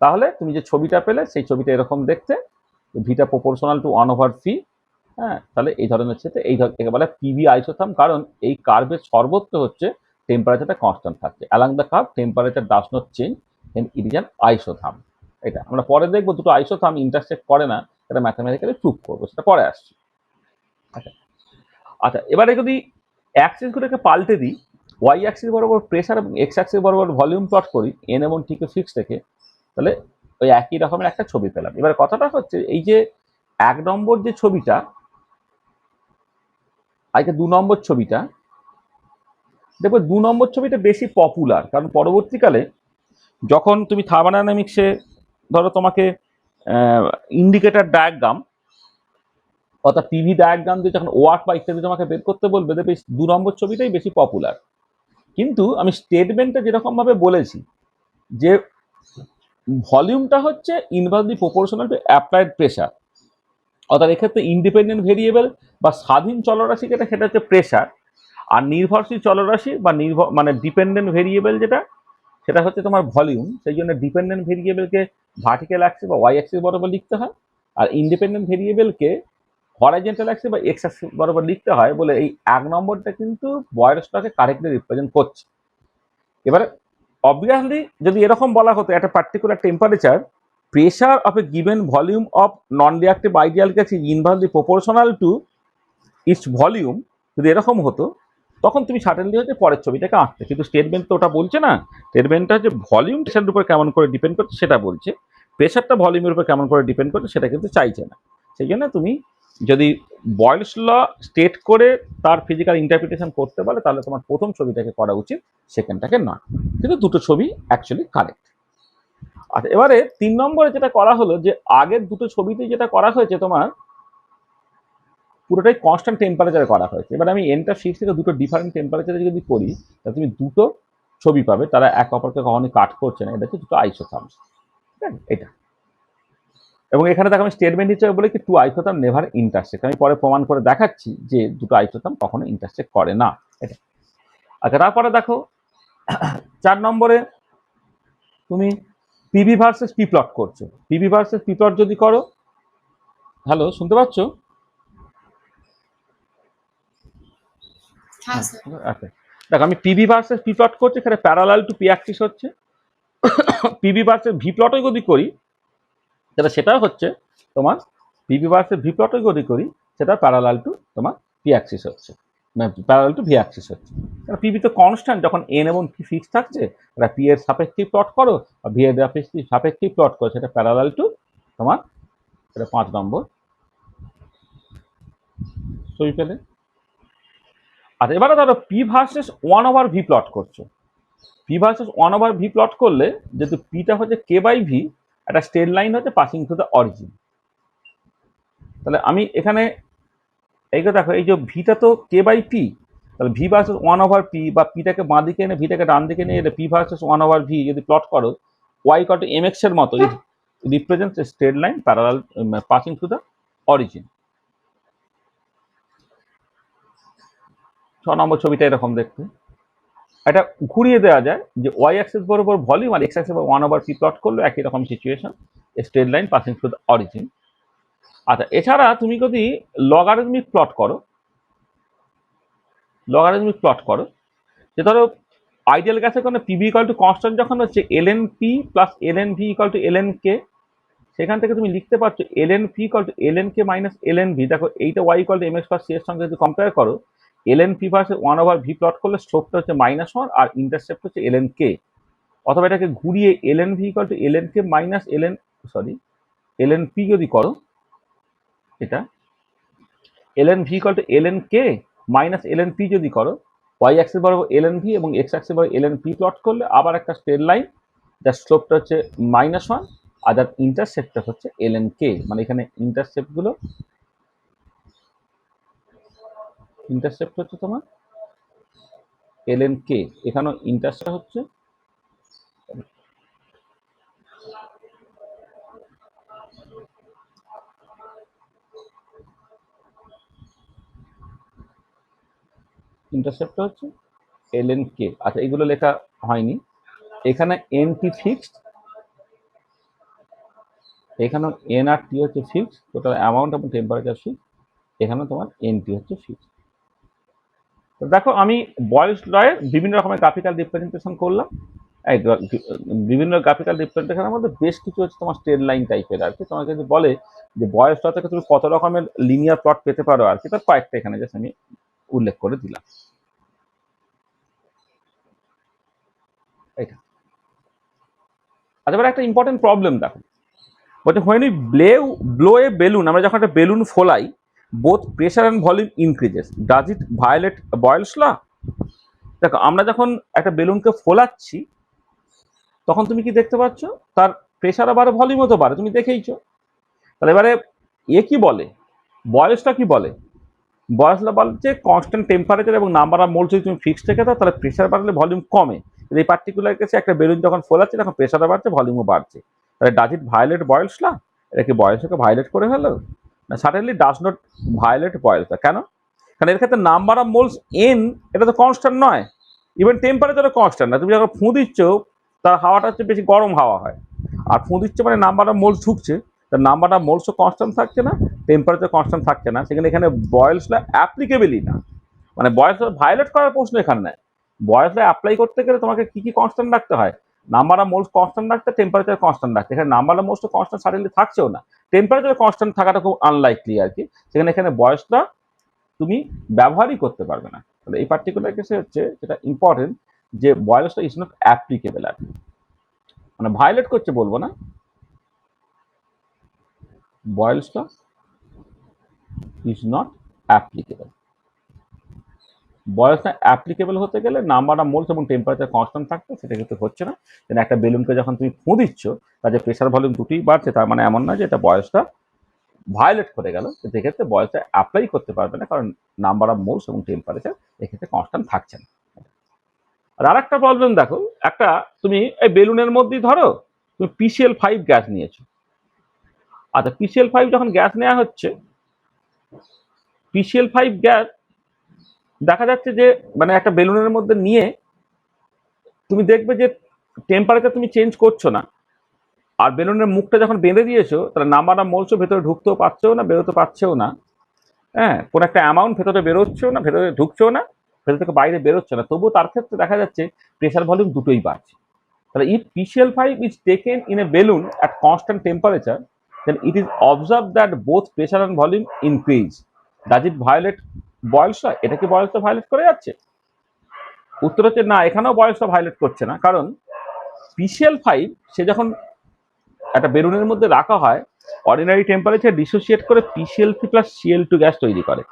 তাহলে তুমি যে ছবিটা পেলে সেই ছবিটা এরকম দেখতে, ভিটা প্রপোর্শনাল টু 1/p। হ্যাঁ, তাহলে এই ধরনের ক্ষেত্রে একে বলে পিবি আইসোথার্ম, কারণ এই কার্ভের সর্বত্র হচ্ছে টেম্পারেচারটা কনস্ট্যান্ট থাকছে। Along the curve temperature does not change, then it is an isotherm. এটা আমরা পরে দেখবো দুটো আইসোথার্ম ইন্টারসেক্ট করে না, এটা ম্যাথামেটিক্যালি প্রুভ করবো, সেটা পরে আসছে। আচ্ছা আচ্ছা, এবারে যদি অ্যাক্সিসগুলোকে পাল্টে দিই, ওয়াই অ্যাক্সিস বরাবর প্রেসার এবং এক্স অ্যাক্সিস বরাবর ভলিউম প্লট করি এন এবং টিকে ফিক্স রেখে, তাহলে ওই একই রকমের একটা ছবি পেলাম। এবার কথাটা হচ্ছে এই যে 1 নম্বর যে ছবিটা, আজকে 2 নম্বর ছবিটা, দেখো 2 নম্বর ছবিটা বেশি পপুলার, কারণ পরবর্তীকালে যখন তুমি থার্মোডাইনামিক্সে ধরো তোমাকে ইন্ডিকেটর ডায়াগ্রাম অর্থাৎ পিভি ডায়াগ্রাম দিয়ে যখন ওয়ার্ক বা ইত্যাদি তোমাকে বের করতে বলবে, দেখবে 2 নম্বর ছবিটাই বেশি পপুলার। কিন্তু আমি স্টেটমেন্টটা যেরকম ভাবে বলেছি যে ভলিউমটা হচ্ছে inversely proportional two applied pressure, অর্থাৎ এক্ষেত্রে ইন্ডিপেন্ডেন্ট ভেরিয়েবল বা স্বাধীন চলরাশি যেটা সেটা হচ্ছে প্রেসার, আর নির্ভরশীল চলরাশি বা মানে ডিপেন্ডেন্ট ভেরিয়েবল যেটা সেটা হচ্ছে তোমার ভলিউম। সেই জন্য ডিপেন্ডেন্ট ভেরিয়েবলকে ভার্টিক্যাল অ্যাক্সিস বা ওয়াই অ্যাক্সিস বরাবর লিখতে হয়, আর ইন্ডিপেন্ডেন্ট ভেরিয়েবলকে হরাইজন্টাল অ্যাক্সিস বা এক্স অ্যাক্সিস বরাবর লিখতে হয়, বলে এই 1 নম্বরটা কিন্তু বয়সটাকে কারেক্টলি রিপ্রেজেন্ট করছে। এবারে অবভিয়াসলি যদি এরকম বলা হতো একটা particular temperature pressure of a given volume of non reactive ideal gas is inversely proportional to its volume, যদি এরকম হতো তখন তুমি সার্টেনলি হচ্ছে পরের ছবিটাকে আঁকতে, কিন্তু স্টেটমেন্ট তো ওটা বলছে না। স্টেটমেন্টটা হচ্ছে ভলিউম প্রেসারের উপর কেমন করে ডিপেন্ড করছে সেটা বলছে, প্রেসারটা ভলিউমের উপর কেমন করে ডিপেন্ড করছে সেটা কিন্তু চাইছে না। সেই জন্য তুমি যদি বয়েলস ল স্টেট করে তার ফিজিক্যাল ইন্টারপ্রিটেশন করতে পারে, তাহলে তোমার প্রথম ছবিটাকে করা উচিত, সেকেন্ডটাকে নয়। কিন্তু দুটো ছবি অ্যাকচুয়ালি কারেক্ট। আচ্ছা, এবারে 3 নম্বরে যেটা করা হলো যে আগের দুটো ছবিতে যেটা করা হয়েছে তোমার পুরোটাই কনস্ট্যান্ট টেম্পারেচারে করা হয়েছে। এবার আমি এনটা ফিক্স থেকে দুটো ডিফারেন্ট টেম্পারেচারে যদি করি, তাহলে তুমি দুটো ছবি পাবে, তারা এক অপরকে কখনোই কাট করছে না, এটা হচ্ছে দুটো আইসোথার্মস। ঠিক আছে এটা। এবং এখানে দেখো আমি স্টেটমেন্ট হিসেবে বলি কি টু আইসোথার্ম নেভার ইন্টারসেক্ট, আমি পরে প্রমাণ করে দেখাচ্ছি যে দুটো আইসোথার্ম কখনো ইন্টারসেক্ট করে না এটা। আচ্ছা, তারপরে দেখো 4 নম্বরে তুমি পিভি ভার্সেস পি প্লট করছো। পিভি ভার্সেস পি প্লট যদি করো, হ্যালো শুনতে পাচ্ছ? হ্যাঁ স্যার। আচ্ছা, দেখো আমি পিভি ভার্সেস পি প্লট করছি, এখানে প্যারালাল টু পি অ্যাক্সিস হচ্ছে। পিভি ভার্সেস ভি প্লটও যদি করি, তাহলে সেটাও হচ্ছে তোমার পিভি ভার্সেস ভি প্লটও যদি করি, সেটা প্যারালাল টু তোমার পি অ্যাক্সিস হচ্ছে, মানে প্যারালাল টু ভি অ্যাক্সিস হচ্ছে। কারণ পিভি তো কনস্ট্যান্ট, যখন এন এবং পি ফিক্স থাকছে, এটা পি এর সাপেক্ষে প্লট করো বা ভি এর সাপেক্ষে প্লট করো, সেটা প্যারালাল টু তোমার, এটা 5 নম্বর ছবি পেলে। আচ্ছা, এবারে ধরো পি ভার্সেস 1/v প্লট করছো। পি ভার্সেস 1/v প্লট করলে যেহেতু পিটা হচ্ছে কে বাই ভি, একটা স্ট্রেট লাইন হচ্ছে পাসিং থ্রু দ্য অরিজিন। তাহলে আমি এখানে এই দেখো এই যে ভিটা তো কে বাই পি, তাহলে ভি ভার্সেস 1/পি বা পিটাকে বাঁ দিকে এনে ভিটাকে ডান দিকে নিয়ে এলে পি ভার্সেস 1/ভি যদি প্লট করো, ওয়াই কট এম এক্স এর মতো represents A straight line parallel passing through the origin. 6 নম্বর ছবিটা এরকম দেখতে। এটা ঘুরিয়ে দেওয়া যায় যে ওয়াই অ্যাক্সিস বরাবর ভলিউম আর এক্স অ্যাক্সিস বরাবর 1/পি প্লট করলে একই রকম situation, straight line passing through the origin. আচ্ছা, এছাড়া তুমি যদি লগারিদমিক প্লট করো, লগারিদমিক প্লট করো যে ধরো আইডিয়াল গ্যাসের কোনো পিভি ইকুয়াল টু কনস্ট্যান্ট যখন হচ্ছে ln p plus ln V equal to LN k, সেখান থেকে তুমি লিখতে পারছো ln p equal to LN K minus ln v. দেখো এইটা y equal to m x plus c এর সঙ্গে যদি কম্পেয়ার করো, এলএন পি ভার্সেস 1/ভি প্লট করলে স্লোপটা হচ্ছে -1 আর ইন্টারসেপ্ট হচ্ছে এলএন কে। অথবা এটাকে ঘুরিয়ে LN V equal to LN K minus LN LN P যদি করো, এটা LN V equal to LN K minus LN P যদি করো, ওয়াই অ্যাক্সিস বরাবর এলএন ভি এবং এক্স অ্যাক্সিস বরাবর এলএন পি প্লট করলে আবার একটা স্ট্রেট লাইন যার স্লোপটা হচ্ছে -1 আর যার ইন্টারসেপ্টটা হচ্ছে এলএন কে। মানে এখানে ইন্টারসেপ্ট হচ্ছে তোমার এলএন কে, এখানেও ইন্টারসেপ্ট হচ্ছে এলএন কে। আচ্ছা, এগুলো লেখা হয়নি, এখানে এন টি ফিক্সড, এখানেও এন আর টি হচ্ছে ফিক্সড, টোটাল অ্যামাউন্ট এবং টেম্পারেচার ফিক্সড, এখানেও তোমার এন টি হচ্ছে ফিক্সড। তো দেখো আমি বয়েলস লয়ের বিভিন্ন রকমের গ্রাফিক্যাল রিপ্রেজেন্টেশন করলাম। এই বিভিন্ন গ্রাফিক্যাল রিপ্রেজেন্টেশনের মধ্যে বেশ কিছু হচ্ছে তোমার স্ট্রেট লাইন টাইপের আর কি, তোমাকে যদি বলে যে বয়সটা থেকে তুমি কত রকমের লিনিয়ার প্লট পেতে পারো আর কি, তার কয়েকটা এখানে জাস্ট আমি উল্লেখ করে দিলাম। এটা আচ্ছা, এবার একটা ইম্পর্টেন্ট প্রবলেম দেখো, বলছে when you blow a balloon, আমরা যখন একটা বেলুন ফোলাই, both pressure and volume increases, does it violate Boyle's law? দেখো আমরা যখন একটা বেলুনকে ফোলাচ্ছি তখন তুমি কি দেখতে পাচ্ছ, তার প্রেশারও বাড়ে ভলিউমও তো বাড়ে, তুমি দেখেইছো। তাহলে এবারে কি বলে, বয়সটা কি বলে, বয়সটা বলছে কনস্ট্যান্ট টেম্পারেচার এবং নাম্বার অফ মোল যদি তুমি ফিক্সড রেখে দাও তাহলে প্রেশার বাড়লে ভলিউম কমে। এই পার্টিকুলার কেসে একটা বেলুন যখন ফোলাচ্ছে তখন প্রেশারও বাড়ছে ভলিউমও বাড়ছে, তাহলে ডাজ ইট ভায়োলেট বয়েলস ল? এটা কি বয়সকে ভায়োলেট করে ফেলো? না, certainly does not violate Boyle's law. কেন? কারণ এর ক্ষেত্রে নাম্বার অফ মোলস এন এটা তো কনস্ট্যান্ট নয়, ইভেন টেম্পারেচারও কনস্ট্যান্ট না। তুমি যখন ফুঁ দিচ্ছ তার হাওয়াটা হচ্ছে বেশি গরম হাওয়া হয়, আর ফুঁ দিচ্ছে মানে নাম্বার অফ মোলস ঢুকছে, তার নাম্বার অফ মোলসও কনস্ট্যান্ট থাকছে না, টেম্পারেচার কনস্ট্যান্ট থাকছে না, সেখানে এখানে বয়েলসটা অ্যাপ্লিকেবলই না। মানে বয়েলসটা ভায়োলেট করার প্রশ্ন এখানে নেই। বয়েলসটা অ্যাপ্লাই করতে গেলে তোমাকে কি কি কনস্ট্যান্ট রাখতে হয়, নাম্বার অফ মোলস কনস্ট্যান্ট রাখতে, টেম্পারেচার কনস্ট্যান্ট রাখতে। এখানে নাম্বার অফ মোলস তো কনস্ট্যান্ট সাডেনলি থাকছেও না, টেম্পারেচার কনস্ট্যান্ট থাকাটা খুব আনলাইকলি আর কি, সেখানে এখানে বয়সটা তুমি ব্যবহারই করতে পারবে না। তাহলে এই পার্টিকুলার কেসে হচ্ছে যেটা ইম্পর্টেন্ট যে বয়েলসটা ইজ নট অ্যাপ্লিকেবল আর কি, মানে ভায়োলেট করছে বলবো না, বয়েলসটা ইজ নট অ্যাপ্লিকেবল। বয়সটা অ্যাপ্লিকেবল হতে গেলে নাম্বার অফ মোলস এবং টেম্পারেচার কনস্ট্যান্ট থাকবে, সেটা কিন্তু হচ্ছে না। যেন একটা বেলুনকে যখন তুমি ফুঁ দিচ্ছ তার যে প্রেশার ভলিউম দুটোই বাড়ছে, তার মানে এমন না যে এটা বয়সটা ভায়োলেট করে গেল, সেক্ষেত্রে বয়সটা অ্যাপ্লাই করতে পারবে না, কারণ নাম্বার অফ মোলস এবং টেম্পারেচার এক্ষেত্রে কনস্ট্যান্ট থাকছে না। আর আরেকটা প্রবলেম দেখো, একটা তুমি এই বেলুনের মধ্যেই ধরো তুমি PCl5 গ্যাস নিয়েছো। আচ্ছা, PCl5 যখন গ্যাস নেওয়া হচ্ছে, PCl5 গ্যাস দেখা যাচ্ছে যে মানে একটা বেলুনের মধ্যে নিয়ে তুমি দেখবে যে টেম্পারেচার তুমি চেঞ্জ করছো না, আর বেলুনের মুখটা যখন বেঁধে দিয়েছো তাহলে নাম্বার অফ মোলসও ভেতরে ঢুকতেও পারছেও না, বেরোতে পারছেও না। হ্যাঁ, কোনো একটা অ্যামাউন্ট ভেতরে বেরোচ্ছেও না, ভেতরে ঢুকছেও না, ভেতর থেকে বাইরে বেরোচ্ছে না, তবুও তার ক্ষেত্রে দেখা যাচ্ছে প্রেশার ভলিউম দুটোই বাড়ছে। তাহলে if PCl5 is taken in a balloon at constant temperature, then it is observed that both pressure and volume increase. Does it violate Boyle's law? এটা কি Boyle's law ভায়োলেট করে যাচ্ছে? উত্তর হচ্ছে না, এখানেও Boyle's law ভায়োলেট করছে না, কারণ PCl5 সে যখন একটা বেলুনের মধ্যে রাখা হয় অর্ডিনারি টেম্পারেচার ডিসোসিয়েট করে PCl3 প্লাস Cl2 গ্যাস তৈরি করে।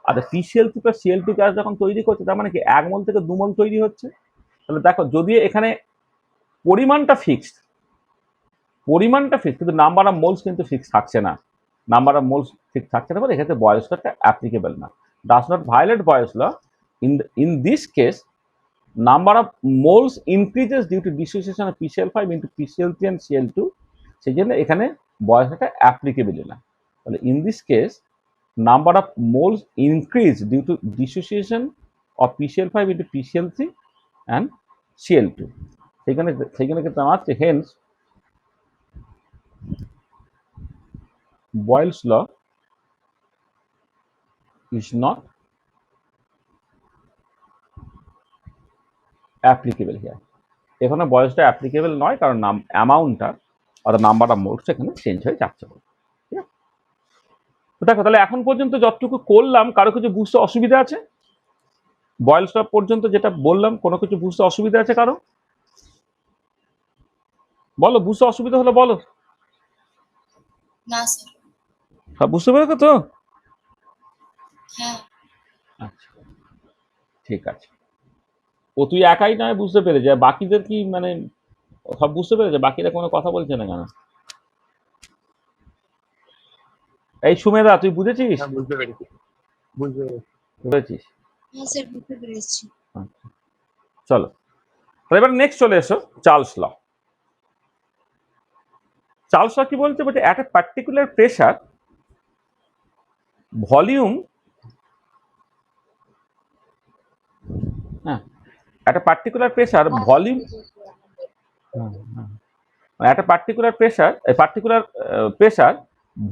আর PCl3 প্লাস Cl2 গ্যাস যখন তৈরি করছে তার মানে কি 1 মোল থেকে 2 মোল তৈরি হচ্ছে। তাহলে দেখো, যদিও এখানে পরিমাণটা ফিক্সড, কিন্তু নাম্বার অফ মোলস কিন্তু ফিক্স থাকছে না, নাম্বার অফ মোলস ফিক্স থাকছে না বলে এক্ষেত্রে বয়েলস লটা অ্যাপ্লিকেবল না, does not violate Boyle's law. In this case number of moles increases due to dissociation of PCl5 into PCl3 and Cl2, সেই জন্য এখানে বয়েলস লটা অ্যাপ্লিকেবলই না। তাহলে in this case number of moles increase due to dissociation of PCl5 into PCl3 and Cl2, সেখানে কিন্তু আমার hence Boyle's law is not applicable here. এখানে বয়সটা অ্যাপ্লিকেবল নয়, কারণ অ্যামাউন্টটা অর্থাৎ নাম্বার অফ মোলস এখানে চেঞ্জ হয়ে যাচ্ছে। ঠিক আছে, তো দেখো তাহলে এখন পর্যন্ত যতটুকু করলাম কারো কিছু বুঝতে অসুবিধা আছে? বয়েলস ল পর্যন্ত যেটা বললাম কোনো কিছু বুঝতে অসুবিধা আছে কারো? বলো, বুঝতে অসুবিধা হলে বলো। না স্যার। সব বুঝতে পেরেছো তো? হ্যাঁ। আচ্ছা, ঠিক আছে। ও তুই একাই নয় বুঝতে পেরেছে, আর বাকিদের কি মানে সব বুঝতে পেরেছে? বাকিরা কোনো কথা বলছে না কেন? এই সুমেদা, তুই বুঝেছিস? হ্যাঁ, বুঝতে পেরেছি। বুঝেছিস? হ্যাঁ স্যার, বুঝতে পেরেছি। আচ্ছা, চলো তাহলে এবার নেক্সট চলে এসো চার্লস ল। চার্লস ল কি বলছে? বলছে at a particular pressure volume, হ্যাঁ, at a particular pressure volume, at a particular pressure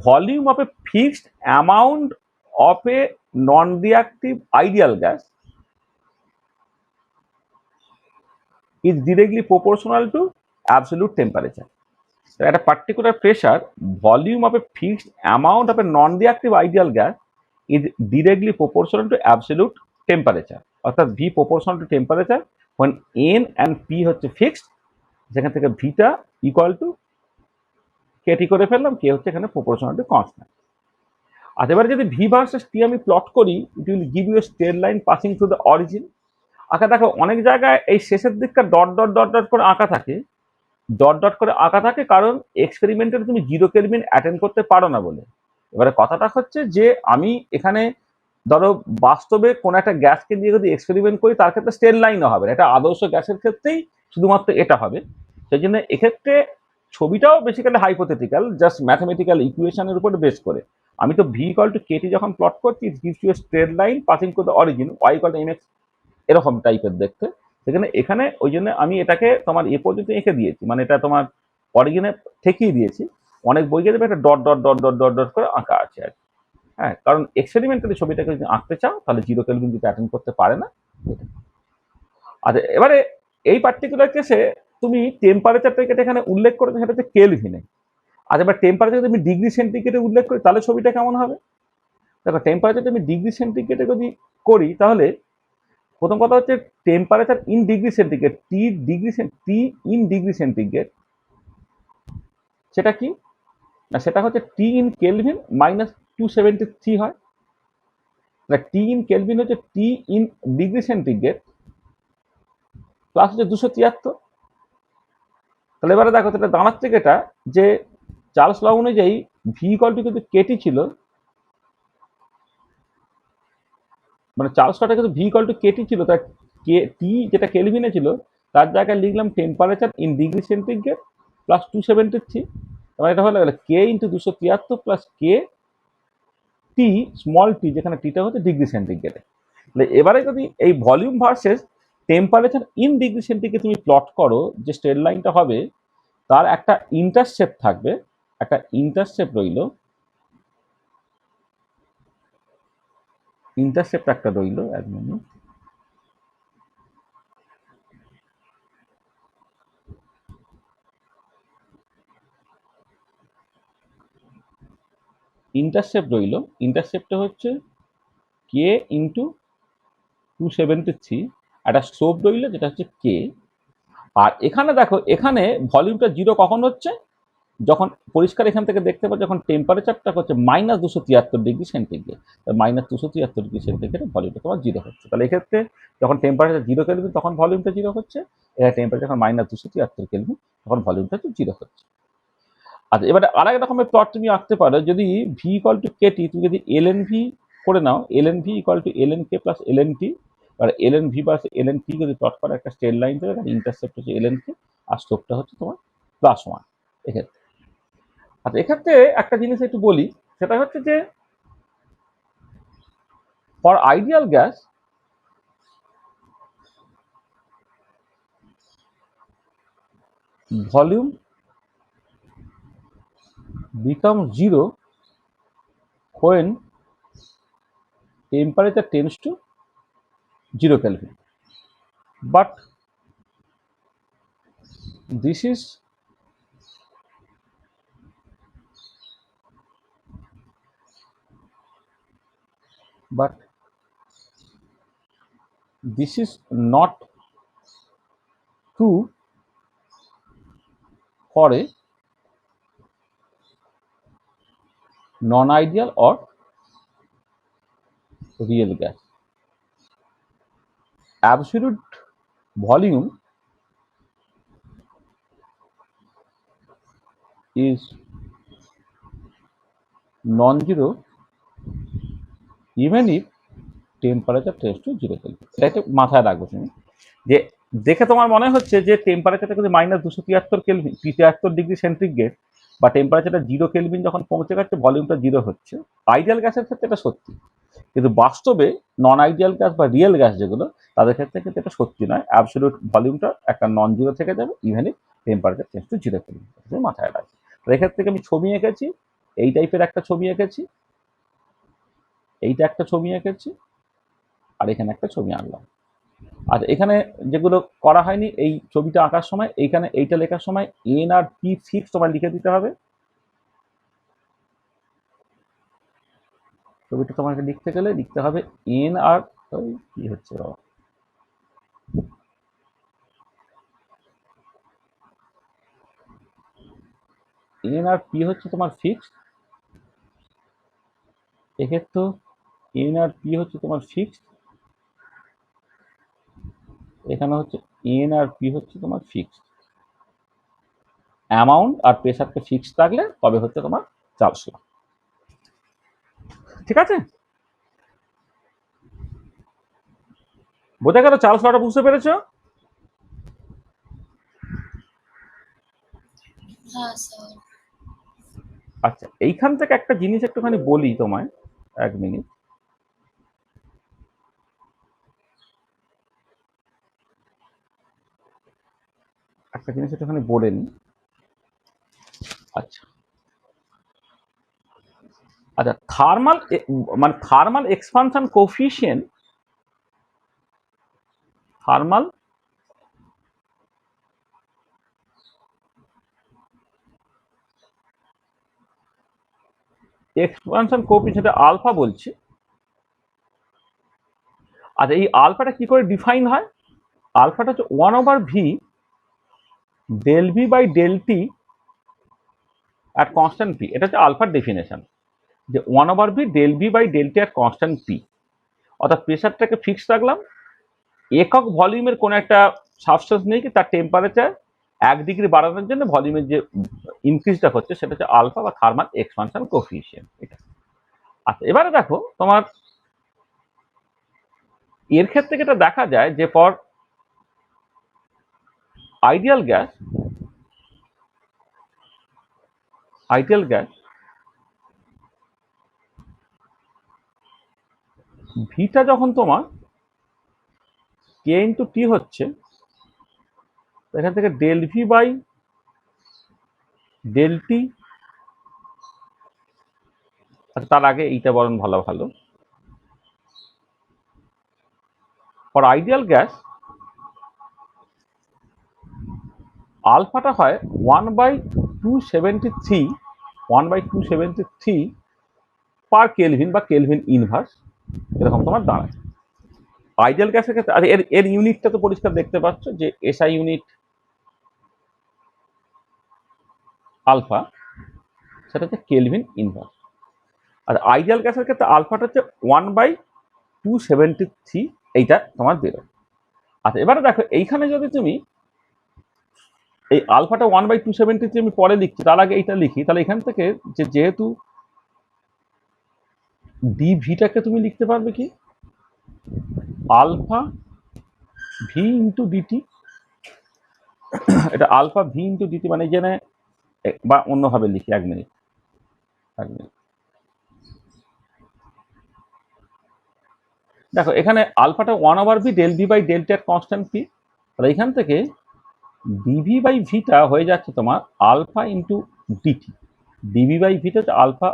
volume of a fixed amount of a non-reactive ideal gas is directly proportional to absolute temperature. একটা particular pressure volume of a fixed amount of a non reactive ideal gas is directly proportional to absolute temperature, অর্থাৎ v proportional to temperature when n and p হচ্ছে ফিক্সড, যেখান থেকে ভিটা ইকুয়াল টু কেটি করে ফেললাম, কে হচ্ছে এখানে প্রপোর্শনাল টু কনস্ট্যান্ট। আর এবারে যদি ভি ভার্সেস টি আমি প্লট করি, it will give you a straight line passing through the origin. আচ্ছা দেখো অনেক জায়গায় এই শেষের দিকটা ডট ডট ডট ডট করে আঁকা থাকে, ডট ডট করে আঁকা থাকে কারণ এক্সপেরিমেন্টে তুমি 0 কেলভিন অ্যাটেন্ড করতে পারো না বলে। এবারে কথাটা হচ্ছে যে আমি এখানে ধরো বাস্তবে কোন একটা গ্যাসকে নিয়ে যদি এক্সপেরিমেন্ট করি তার ক্ষেত্রে স্ট্রেট লাইনও হবে না, এটা আদর্শ গ্যাসের ক্ষেত্রেই শুধুমাত্র এটা হবে। সেই জন্য এক্ষেত্রে ছবিটাও বেসিক্যালি হাইপোথেটিক্যাল, জাস্ট ম্যাথমেটিক্যাল ইকুয়েশনের উপর বেস করে। আমি তো ভি ইকুয়াল টু কেটি যখন প্লট করছি, it gives you a straight line passing to the origin, Y equal to MX, এরকম টাইপের দেখতে। সেখানে এখানে ওই জন্য আমি এটাকে তোমার এ পর্যন্ত এঁকে দিয়েছি, মানে এটা তোমার অরিজিনে ঠেকিয়ে দিয়েছি। অনেক বইয়ে দেবে একটা dot dot dot dot dot dot করে আঁকা আছে আর কি। হ্যাঁ, কারণ এক্সপেরিমেন্টালি ছবিটাকে যদি আঁকতে চাও তাহলে 0 কেলভিন যদি অ্যাটেন্ড করতে পারে না। আচ্ছা এবারে এই পার্টিকুলার কেসে তুমি টেম্পারেচারটাকে এখানে উল্লেখ করেছো, সেটা হচ্ছে কেলভিনে। আচ্ছা এবার টেম্পারেচার যদি আমি ডিগ্রি সেন্টিগ্রেডে উল্লেখ করি তাহলে ছবিটা কেমন হবে? দেখো টেম্পারেচারটা আমি ডিগ্রি সেন্টিগ্রেডে যদি করি তাহলে প্রথম কথা হচ্ছে temperature in degree centigrade, T in degree centigrade, সেটা কি না, সেটা হচ্ছে টি ইন কেলভিন মাইনাস 273 হয়। টি ইন কেলভিন হচ্ছে টি ইন ডিগ্রি সেন্টিগ্রেড প্লাস হচ্ছে 273। তাহলে এবারে দেখো এটা দাঁড়াচ্ছে এটা যে চার্লস ল অনুযায়ী ভি ইকুয়াল টু কিন্তু কেটি ছিল, মানে চার্লস লটা কিন্তু ভি ইকুয়াল টু কেটি ছিল, তার কে টি যেটা কেলভিনে ছিল তার জায়গায় লিখলাম temperature in degree centigrade plus 273। মানে এটা হলো কে ইন্টু 273 প্লাস কে টি স্মল টি, যেখানে টিটা হচ্ছে ডিগ্রি সেন্টিগ্রেডে। তাহলে এবারে যদি এই volume versus temperature in degree centigrade তুমি প্লট করো, যে স্ট্রেট লাইনটা হবে তার একটা ইন্টারসেপ্ট থাকবে, একটা ইন্টারসেপ্ট রইল, ইন্টারসেপ্ট একটা রইল, এক মিনিট, ইন্টারসেপ্ট রইল, ইন্টারসেপ্টটা হচ্ছে কে ইন্টু 273, একটা স্লোপ রইল যেটা হচ্ছে কে। আর এখানে দেখো এখানে ভলিউমটা 0 কখন হচ্ছে, যখন পরিষ্কার এখান থেকে দেখতে পাচ্ছ যখন টেম্পারেচারটা হচ্ছে minus 273 degree centigrade, minus 273 degree centigrade ভলিউমটা তোমার 0 হচ্ছে। তাহলে এক্ষেত্রে যখন টেম্পারেচার 0 কেলভিন তখন ভলিউমটা 0 হচ্ছে, এখানে টেম্পারেচার যখন মাইনাস 273 কেলভিন তখন ভলিউমটা 0 হচ্ছে। আচ্ছা এবারে আরেক রকমের প্লট তুমি আঁকতে পারো, যদি ভি ইকুয়াল টু কেটি তুমি যদি এল এন ভি করে নাও, L N V equal to L N K plus L N T, আর L N V plus L N T যদি প্লট করে একটা স্ট্রেট লাইন দেবে, তার ইন্টারসেপ্ট হচ্ছে এল এন কে আর স্লোপটা হচ্ছে তোমার +1 এক্ষেত্রে। আচ্ছা এক্ষেত্রে একটা জিনিস একটু বলি, সেটা হচ্ছে যে for ideal gas volume becomes 0 when temperature tends to 0 Kelvin. But this is not true for a non-ideal or real gas. Absolute volume is non-zero even if temperature tends to 0 kelvin. এটা একটু মাথায় রাখবো তুমি, যে দেখে তোমার মনে হচ্ছে যে টেম্পারেচারটা কিন্তু মাইনাস 273 কেলভিন 73 ডিগ্রি সেন্টিগ্রেড বা টেম্পারেচারটা 0 কেলভিন যখন পৌঁছে গেছে ভলিউমটা 0 হচ্ছে, আইডিয়াল গ্যাসের ক্ষেত্রে এটা সত্যি, কিন্তু বাস্তবে নন আইডিয়াল গ্যাস বা রিয়েল গ্যাস যেগুলো তাদের ক্ষেত্রে কিন্তু এটা সত্যি নয়। অ্যাবসলিউট ভলিউমটা একটা নন জিরো থেকে যাবে even if temperature change to 0 kelvin, তুমি মাথায় রাখবে। তো এক্ষেত্রে আমি ছবি এঁকেছি, এই টাইপের একটা ছবি এঁকেছি, এইটা একটা ছবি এঁকেছি, আর এখানে একটা ছবি আনলাম। আর এখানে যেগুলো করা হয়নি এই ছবিটা আঁকার সময়, এইখানে এইটা লেখার সময় এন আর পি ফিক্স তোমার লিখে দিতে হবে। ছবিটা তোমাকে লিখতে গেলে লিখতে হবে এন আর, কি হচ্ছে বাবা, এন আর পি হচ্ছে তোমার ফিক্স, এক্ষেত্রে এন আর পি হচ্ছে তোমার ফিক্স, এখানে হচ্ছে এন আর পি হচ্ছে তোমার ফিক্স। অ্যামাউন্ট আর প্রেসারকে ফিক্স থাকলে তবে হচ্ছে তোমার চার্জ ল। ঠিক আছে, বোঝা গেল? চার্লস লটা বুঝতে পেরেছো? হ্যাঁ স্যার। আচ্ছা, এইখান থেকে একটা জিনিস একটুখানি বলি তোমায়, 1 মিনিট। একটা জিনিস একটুখানি বলে নি। আচ্ছা আচ্ছা, থার্মাল মানে thermal expansion coefficient, thermal expansion coefficient alpha বলছি। আচ্ছা, এই আলফাটা কি করে ডিফাইন হয়? আলফাটা হচ্ছে 1/v del V by del T at constant P. এটা হচ্ছে আলফার ডেফিনেশন, যে 1/v del V by del T at constant P. অর্থাৎ প্রেশারটাকে ফিক্স রাখলাম, একক ভলিউমের কোনো একটা সাবস্টেন্স নেই কি তার টেম্পারেচার 1 ডিগ্রি বাড়ানোর জন্য ভলিউমের যে ইনক্রিজটা হচ্ছে সেটা হচ্ছে আলফা বা থার্মাল এক্সপানশন কোফিশিয়েন্ট। এটা আচ্ছা, এবারে দেখো তোমার এর ক্ষেত্রে যেটা দেখা যায় যে for ideal gas, ideal gas ভিটা যখন তোমার কে ইন্টু টি হচ্ছে, এখান থেকে del V by del T, তার আগে এইটা বরং ভালো ভালো, ফর আইডিয়াল গ্যাস আলফাটা হয় 1/273, 1/273 পার কেলভিন বা কেলভিন ইনভার্স, এরকম তোমার দাঁড়ায় আইডিয়াল গ্যাসের ক্ষেত্রে। আর এর এর ইউনিটটা তো পরিষ্কার দেখতে পাচ্ছ যে এসআই ইউনিট আলফা, সেটা হচ্ছে কেলভিন ইনভার্স। আর আইডিয়াল গ্যাসের ক্ষেত্রে আলফাটা হচ্ছে 1/273, এইটা তোমার বেরোয়। আচ্ছা, এবারে দেখো এইখানে যদি তুমি এই আলফাটা 1/273 আমি পরে লিখছি, তার আগে এইটা লিখি, তাহলে এখান থেকে যে যেহেতু ডি ভিটাকে তুমি লিখতে পারবে কি আলফা ভি ইন্টু ডিটি, এটা আলফা ভি ইন্টু ডিটি, মানে জেনে বা অন্যভাবে লিখি, 1 মিনিট 1 মিনিট। দেখো এখানে আলফাটা 1/v del V by del T at constant P, তাহলে এখান থেকে ডিভি বাই ভিটা হয়ে যাচ্ছে তোমার alpha into D T. D V by ভিটা হচ্ছে alpha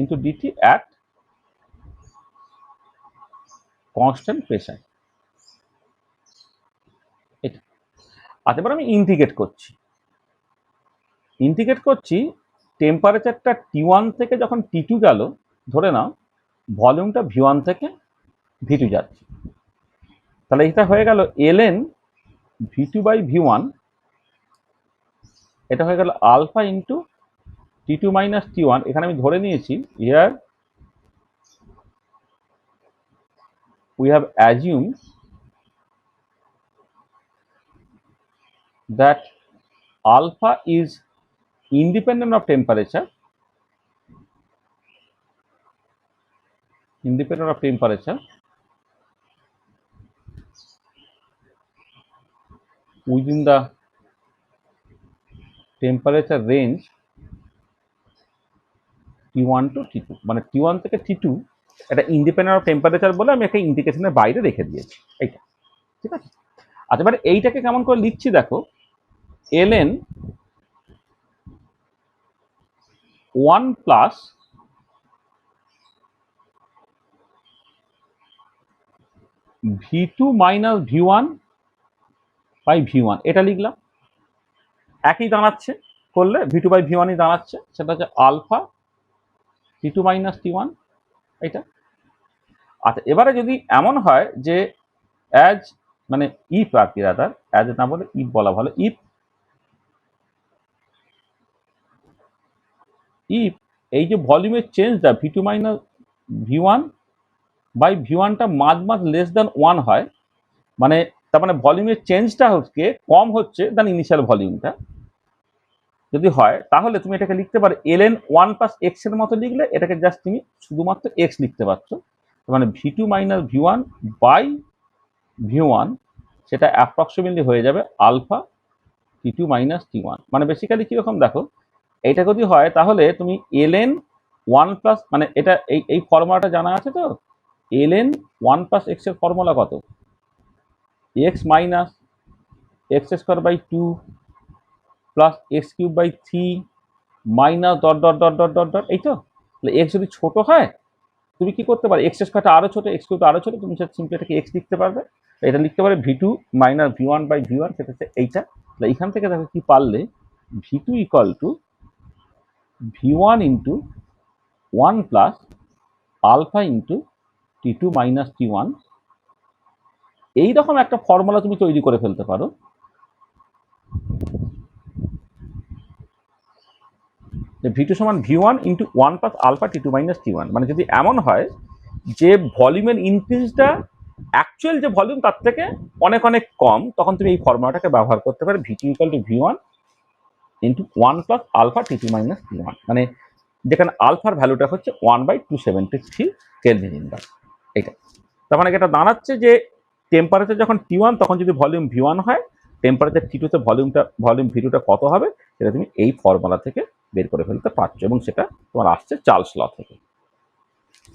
into D T at constant pressure. এটা আচ্ছা, এবার আমি ইন্টিগ্রেট করছি, ইন্টিগ্রেট করছি টেম্পারেচারটা T1 থেকে যখন T2 গেল, ধরে নাও ভলিউমটা V1 থেকে V2 যাচ্ছে, তাহলে এটা হয়ে গেল ln V2 বাই V1, এটা হয়ে গেল alpha into T2 minus T1। এখানে আমি ধরে নিয়েছি here we have assumed that alpha is independent of temperature, independent of temperature within the temperature range T1 to T2, মানে T1 থেকে T2 এটা ইন্ডিপেন্ডেন্ট অফ টেম্পারেচার বলে আমি একটা ইন্ডিকেশনের বাইরে রেখে দিয়েছি এইটা। ঠিক আছে, আচ্ছা এবার এইটাকে কেমন করে লিখছি দেখো, ln 1 plus V2 minus V1 by V1 এটা লিখলাম, একই দাঁড়াচ্ছে করলে V2 বাই V1ই দাঁড়াচ্ছে, সেটা হচ্ছে আলফা T2 মাইনাস T1 এটা। আচ্ছা এবারে যদি এমন হয় যে অ্যাজ মানে ইফ আর কি, রাদার অ্যাজ না বলে ইফ বলা ভালো, ইফ ইফ এই যে ভলিউমের চেঞ্জটা V2 মাইনাস V1 বাই V1টা মাঝ লেস দ্যান 1 হয়, মানে তার মানে ভলিউমের চেঞ্জটা হচ্ছে কম হচ্ছে দ্যান ইনিশিয়াল ভলিউমটা যদি হয়, তাহলে তুমি এটাকে লিখতে পারো ln 1 প্লাস x এর মতো লিখলে এটাকে জাস্ট তুমি শুধুমাত্র x লিখতে পারছো, মানে V2 minus V1 by V1 সেটা অ্যাপ্রক্সিমেটলি হয়ে যাবে আলফা T2 মাইনাস T1। মানে বেসিক্যালি কিরকম দেখো, এইটা যদি হয় তাহলে তুমি ln 1 প্লাস মানে এটা এই ফর্মুলাটা জানা আছে তো, ln 1 প্লাস x এর ফর্মুলা কত, x minus x square by 2 plus x cube by 3 minus dot dot dot dot dot dot, এই তো। তাহলে x যদি ছোট হয় তুমি কি করতে পারো, এক্স স্কোয়ারটা আরো ছোট, এক্স কিউবটা আরো ছোট, তুমি সেটা সিম্পলি এটাকে এক্স লিখতে পারবে। এটা লিখতে পারে V2 minus V1 by V1, সেটা হচ্ছে এইটা। তাহলে এখান থেকে দেখো কি পারলে, V2 equal to V1 into 1 plus alpha into T2 minus T1, এইরকম একটা ফর্মুলা তুমি তৈরি করে ফেলতে পারো। V2 সমান V1 into 1 plus alpha T2 minus T1, মানে যদি এমন হয় যে ভলিউমের ইনক্রিজটা অ্যাকচুয়াল যে ভলিউম তার থেকে অনেক অনেক কম, তখন তুমি এই ফর্মুলাটাকে ব্যবহার করতে পারো, V2 equal to V1 into 1 plus alpha T2 minus T1, মানে যেখানে আলফার ভ্যালুটা হচ্ছে 1/273 কেলভিন ইনভার্স, এইটা। তার মানে এটা দাঁড়াচ্ছে যে টেম্পারেচার যখন T1 তখন যদি ভলিউম V1 হয়, টেম্পারেচার T2 তে ভলিউম V2টা কত হবে সেটা তুমি এই ফর্মুলা থেকে বের করে ফেলতে পারছো, এবং সেটা তোমার আসছে চার্লস ল থেকে।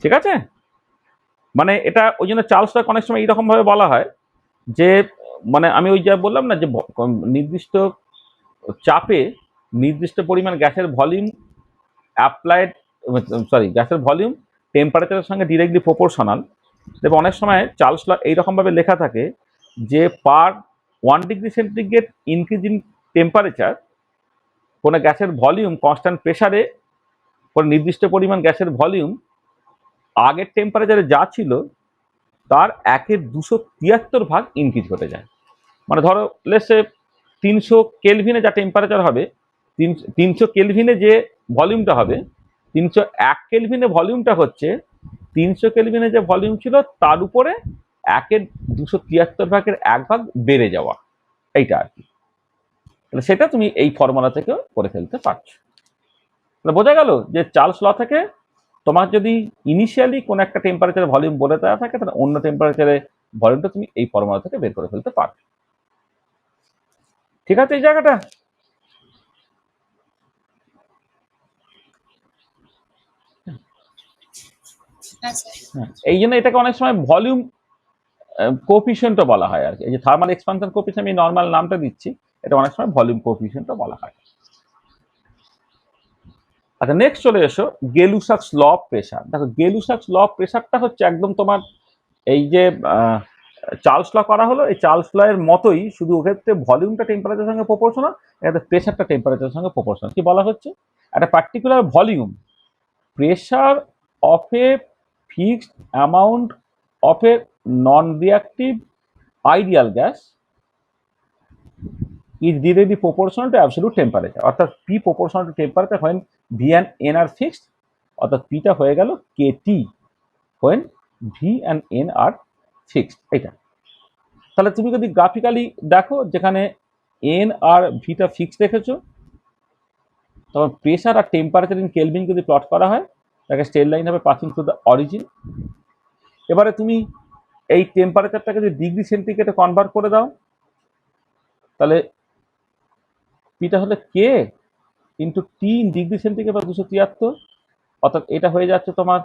ঠিক আছে, মানে এটা ওই জন্য চার্লস ল অনেক সময় এইরকম ভাবে বলা হয় যে, মানে আমি ওই যা বললাম না যে নির্দিষ্ট চাপে নির্দিষ্ট পরিমাণ গ্যাসের ভলিউম অ্যাপ্লাইড, গ্যাসের ভলিউম টেম্পারেচারের সঙ্গে ডিরেক্টলি প্রপোর্শনাল। তবে অনেক সময় চার্লস ল এইরকমভাবে লেখা থাকে যে পার 1 degree centigrade increase in temperature, কোনো গ্যাসের ভলিউম কনস্ট্যান্ট প্রেসারে কোনো নির্দিষ্ট পরিমাণ গ্যাসের ভলিউম আগের টেম্পারেচারে যা ছিল তার 1/273 ইনক্রিজ ঘটে যায়। মানে ধরো লেটসে 300 কেলভিনে যা টেম্পারেচার হবে, 300 কেলভিনে যে ভলিউমটা হবে, 301 কেলভিনে ভলিউমটা হচ্ছে 300 কেলভিনে যে ভলিউম ছিল তার উপরে 1/273 বেড়ে যাওয়া, এইটা আর কি। তাহলে সেটা তুমি এই ফর্মুলা থেকে করে ফেলতে পারছো। তাহলে বোঝা গেল যে চার্লস ল থেকে তোমার যদি ইনিশিয়ালি কোন একটা টেম্পারেচার ভলিউম বলে দেওয়া থাকে, তাহলে অন্য টেম্পারেচারে ভলিউমটা তুমি এই ফর্মুলা থেকে বের করে ফেলতে পারবে। ঠিক আছে এই জায়গাটা? হ্যাঁ স্যার। এই জন্য এটাকে অনেক সময় ভলিউম কোফিশিয়েন্টও বলা হয় আর কি। এই যে থার্মাল এক্সপানশন কোফিশিয়েন্ট, আমি নর্মাল নামটা দিচ্ছি, এটা অনেক সময় ভলিউম কোফিশিয়েন্টও বলা হয়। আচ্ছা নেক্সট চলে এসো গেলুসাক্স ল অফ প্রেসার। দেখো গেলুসাক্স ল অফ প্রেসারটা হচ্ছে একদম তোমার এই যে চার্লস ল করা হলো, এই চার্লস ল এর মতোই, শুধু ওক্ষেত্রে ভলিউমটা টেম্পারেচারের সঙ্গে প্রপোর্শনাল, এখানে প্রেসারটা টেম্পারেচারের সঙ্গে প্রপোর্শনাল। কি বলা হচ্ছে, একটা particular volume pressure of a fixed amount of a non reactive ideal gas is directly proportional to absolute temperature, অর্থাৎ P proportional to temperature when V and N are fixed, অর্থাৎ P টা হয়ে গেল KT when V and N are fixed, এটা। তাহলে তুমি যদি গ্রাফিক্যালি দেখো যেখানে N আর V টা ফিক্সড রেখেছো, তখন প্রেসার আর টেম্পারেচার ইন কেলভিন যদি প্লট করা হয় তাকে স্ট্রেট লাইন হবে পাসিং টু দ্য অরিজিন। এবারে তুমি এই টেম্পারেচারটাকে যদি ডিগ্রি সেন্টিগ্রেডে কনভার্ট করে দাও, তাহলে পিটা হলে কে ইন্টু টি ডিগ্রি সেন্টিগ্রেড বা 273, অর্থাৎ এটা হয়ে যাচ্ছে তোমার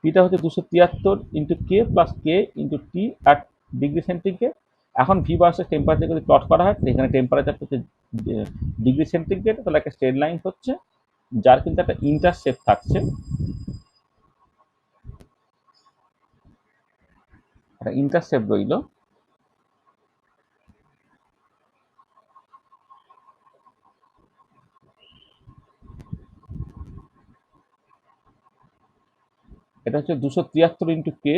পিটা হচ্ছে 273 into k plus K into T at degree centigrade. এখন ভি ভার্সেস টেম্পারেচার যদি প্লট করা হয়, এখানে টেম্পারেচার হচ্ছে ডিগ্রি সেন্টিগ্রেড, তাহলে একটা স্ট্রেট লাইন হচ্ছে যার কিন্তু একটা ইন্টারসেপ্ট থাকছে, একটা ইন্টারসেপ্ট রইল, এটা হচ্ছে 273 ইন্টু কে,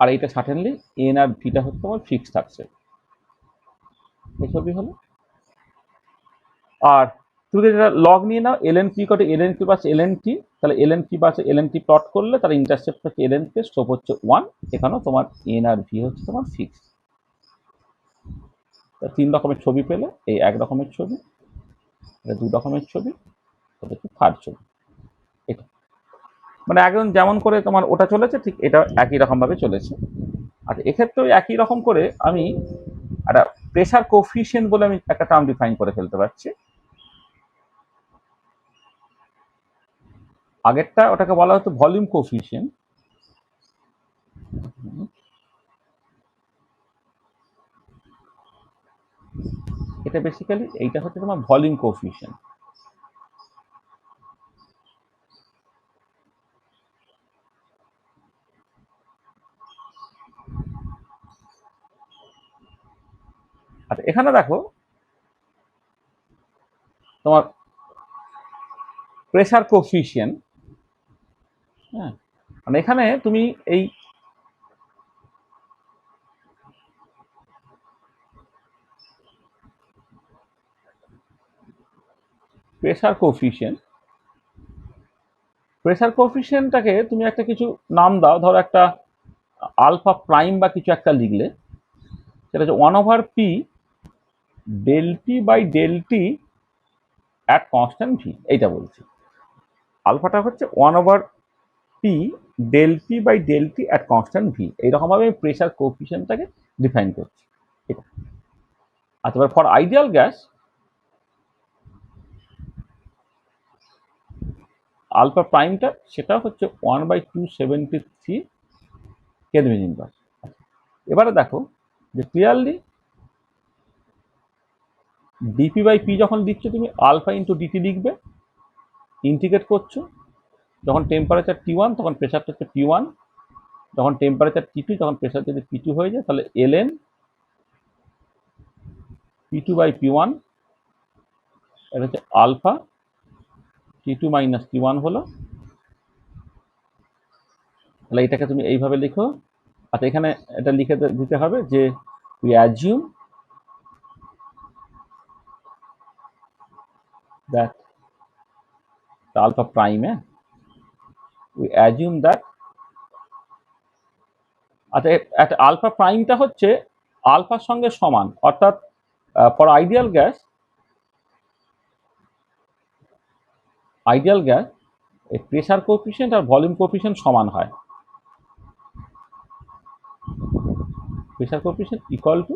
আর এইটা সার্টেনলি এন আর ভিটা হচ্ছে তোমার ফিক্স থাকছে, এই ছবি হলো। আর তুমি যেটা লগ নিয়ে নাও এলএন পি কটে এলএন পি বাস এলএন টি, তাহলে এলএন পি বাস এলএন টি প্লট করলে তার ইন্টারসেপ্ট হচ্ছে এলএন কে, স্লোপ হচ্ছে 1, এখানেও তোমার এন আর ভি হচ্ছে তোমার ফিক্স। 3 রকমের ছবি পেলে, এই 1 রকমের ছবি, এটা 2 রকমের ছবি, এটা হচ্ছে 3rd ছবি। এটা মানে একজন যেমন করে তোমার ওটা চলেছে ঠিক এটা একই রকম ভাবে চলেছে। আচ্ছা, এক্ষেত্রেও একই রকম করে আমি একটা প্রেসার কোফিশিয়েন্ট বলে আমি একটা টার্ম ডিফাইন করে ফেলতে পারছি। আগেরটা ওটাকে বলা হতো ভলিউম কোফিশিয়েন্ট, এটা বেসিক্যালি এইটা হচ্ছে তোমার ভলিউম কোফিশিয়েন্ট। আচ্ছা, এখানে দেখো তোমার প্রেসার কোফিশিয়েন্ট, হ্যাঁ, মানে এখানে তুমি এই প্রেসার কোফিশিয়েন্টটাকে তুমি একটা কিছু নাম দাও, ধরো একটা আলফা প্রাইম বা কিছু একটা লিখলে, সেটা হচ্ছে 1/p del T by del T at constant V, এইটা বলছি। আলফাটা হচ্ছে 1/p del T by del T at constant V, এইরকম ভাবে আমি প্রেসার কোফিশিয়েন্টটাকে ডিফাইন করছি। এটা আচ্ছা, এবার ফর আইডিয়াল গ্যাস আলফা প্রাইমটা সেটা হচ্ছে 1/273 কেলভিন ইনভার্স। এবারে দেখো যে ক্লিয়ারলি ডিপি বাই পি যখন দিচ্ছ তুমি আলফা ইন্টু ডিটি লিখবে, ইন্টিগ্রেট করছো, যখন টেম্পারেচার T1 তখন প্রেশারটা হচ্ছে P1, যখন টেম্পারেচার T2 তখন প্রেশার যদি P2 হয়ে যায়, তাহলে ln P2 বাই P1, এটা হচ্ছে আলফা T2 মাইনাস T1 হলো। তাহলে এটাকে তুমি এইভাবে লিখো। আচ্ছা, এখানে এটা লিখে দিতে হবে যে we assume that the alpha prime, we assume that, আচ্ছা একটা আলফা প্রাইমটা হচ্ছে আলফার সঙ্গে সমান, অর্থাৎ ফর আইডিয়াল গ্যাস এই প্রেসার কোফিশিয়েন্ট আর ভলিউম কোফিশিয়েন্ট সমান হয়। Pressure coefficient equal to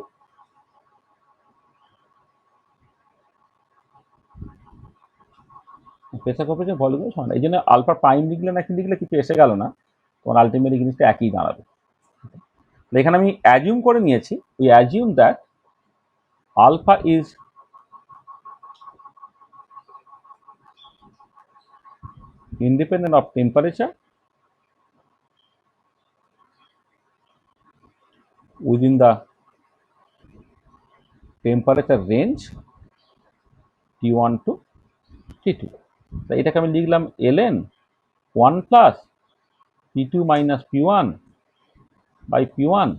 pressure coefficient volume সমান, এই জন্য আলফা প্রাইম লিখলে না কি লিখলে কিছু এসে গেল না, তোমার আলটিমেটলি জিনিসটা একই দাঁড়াবে। এখানে আমি অ্যাজিউম করে নিয়েছি, we assume that alpha is independent of temperature within the temperature range T1 to T2। তো এটাকে আমি লিখলাম ln 1 plus P2 minus P1 by P1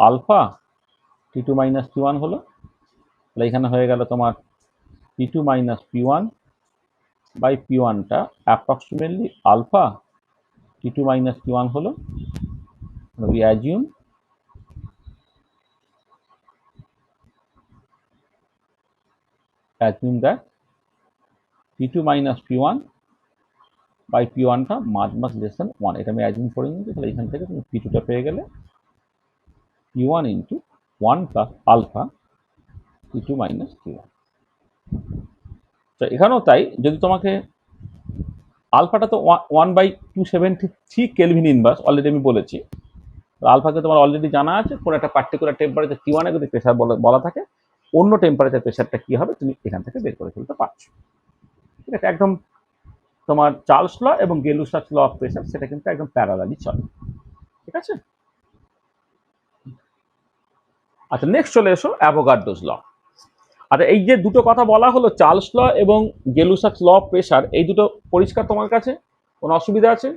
alpha T2 minus P1 হলো। তাহলে এখানে হয়ে গেল তোমার P2 মাইনাস P1 বাই P1টা approximately alpha T2 minus P1 হলো। we assume that P2 minus P1 by P1টা মাঝ লেস দেন 1, এটা আমি অ্যাজিউম করে নিয়েছি। তাহলে এখান থেকে তুমি P2টা পেয়ে গেলে P1 into 1 plus alpha P2 minus P1। তো এখানেও তাই, যদি তোমাকে আলফাটা তো 1/273 কেলভিন ইনভার্স অলরেডি আমি বলেছি, আলফাকে তোমার অলরেডি জানা আছে, কোনো একটা পার্টিকুলার টেম্পারেচার T1 যদি প্রেসার বলা থাকে, অন্য টেম্পারেচার প্রেসারটা কি হবে তুমি এখান থেকে বের করে ফেলতে পারছো। ঠিক আছে, একদম তোমার চার্লস ল এবং গেলুসাচ ল অফ প্রেসার সেটা কিন্তু একদম প্যারালালি চলে। ঠিক আছে? আচ্ছা, নেক্সট চলে এসো অ্যাভোগাড্রোস ল। আচ্ছা, এই যে দুটো কথা বলা হলো, চার্লস ল এবং গেলুসাচ ল অফ প্রেসার, এই দুটো পরিষ্কার তোমার কাছে? কোনো অসুবিধা আছে?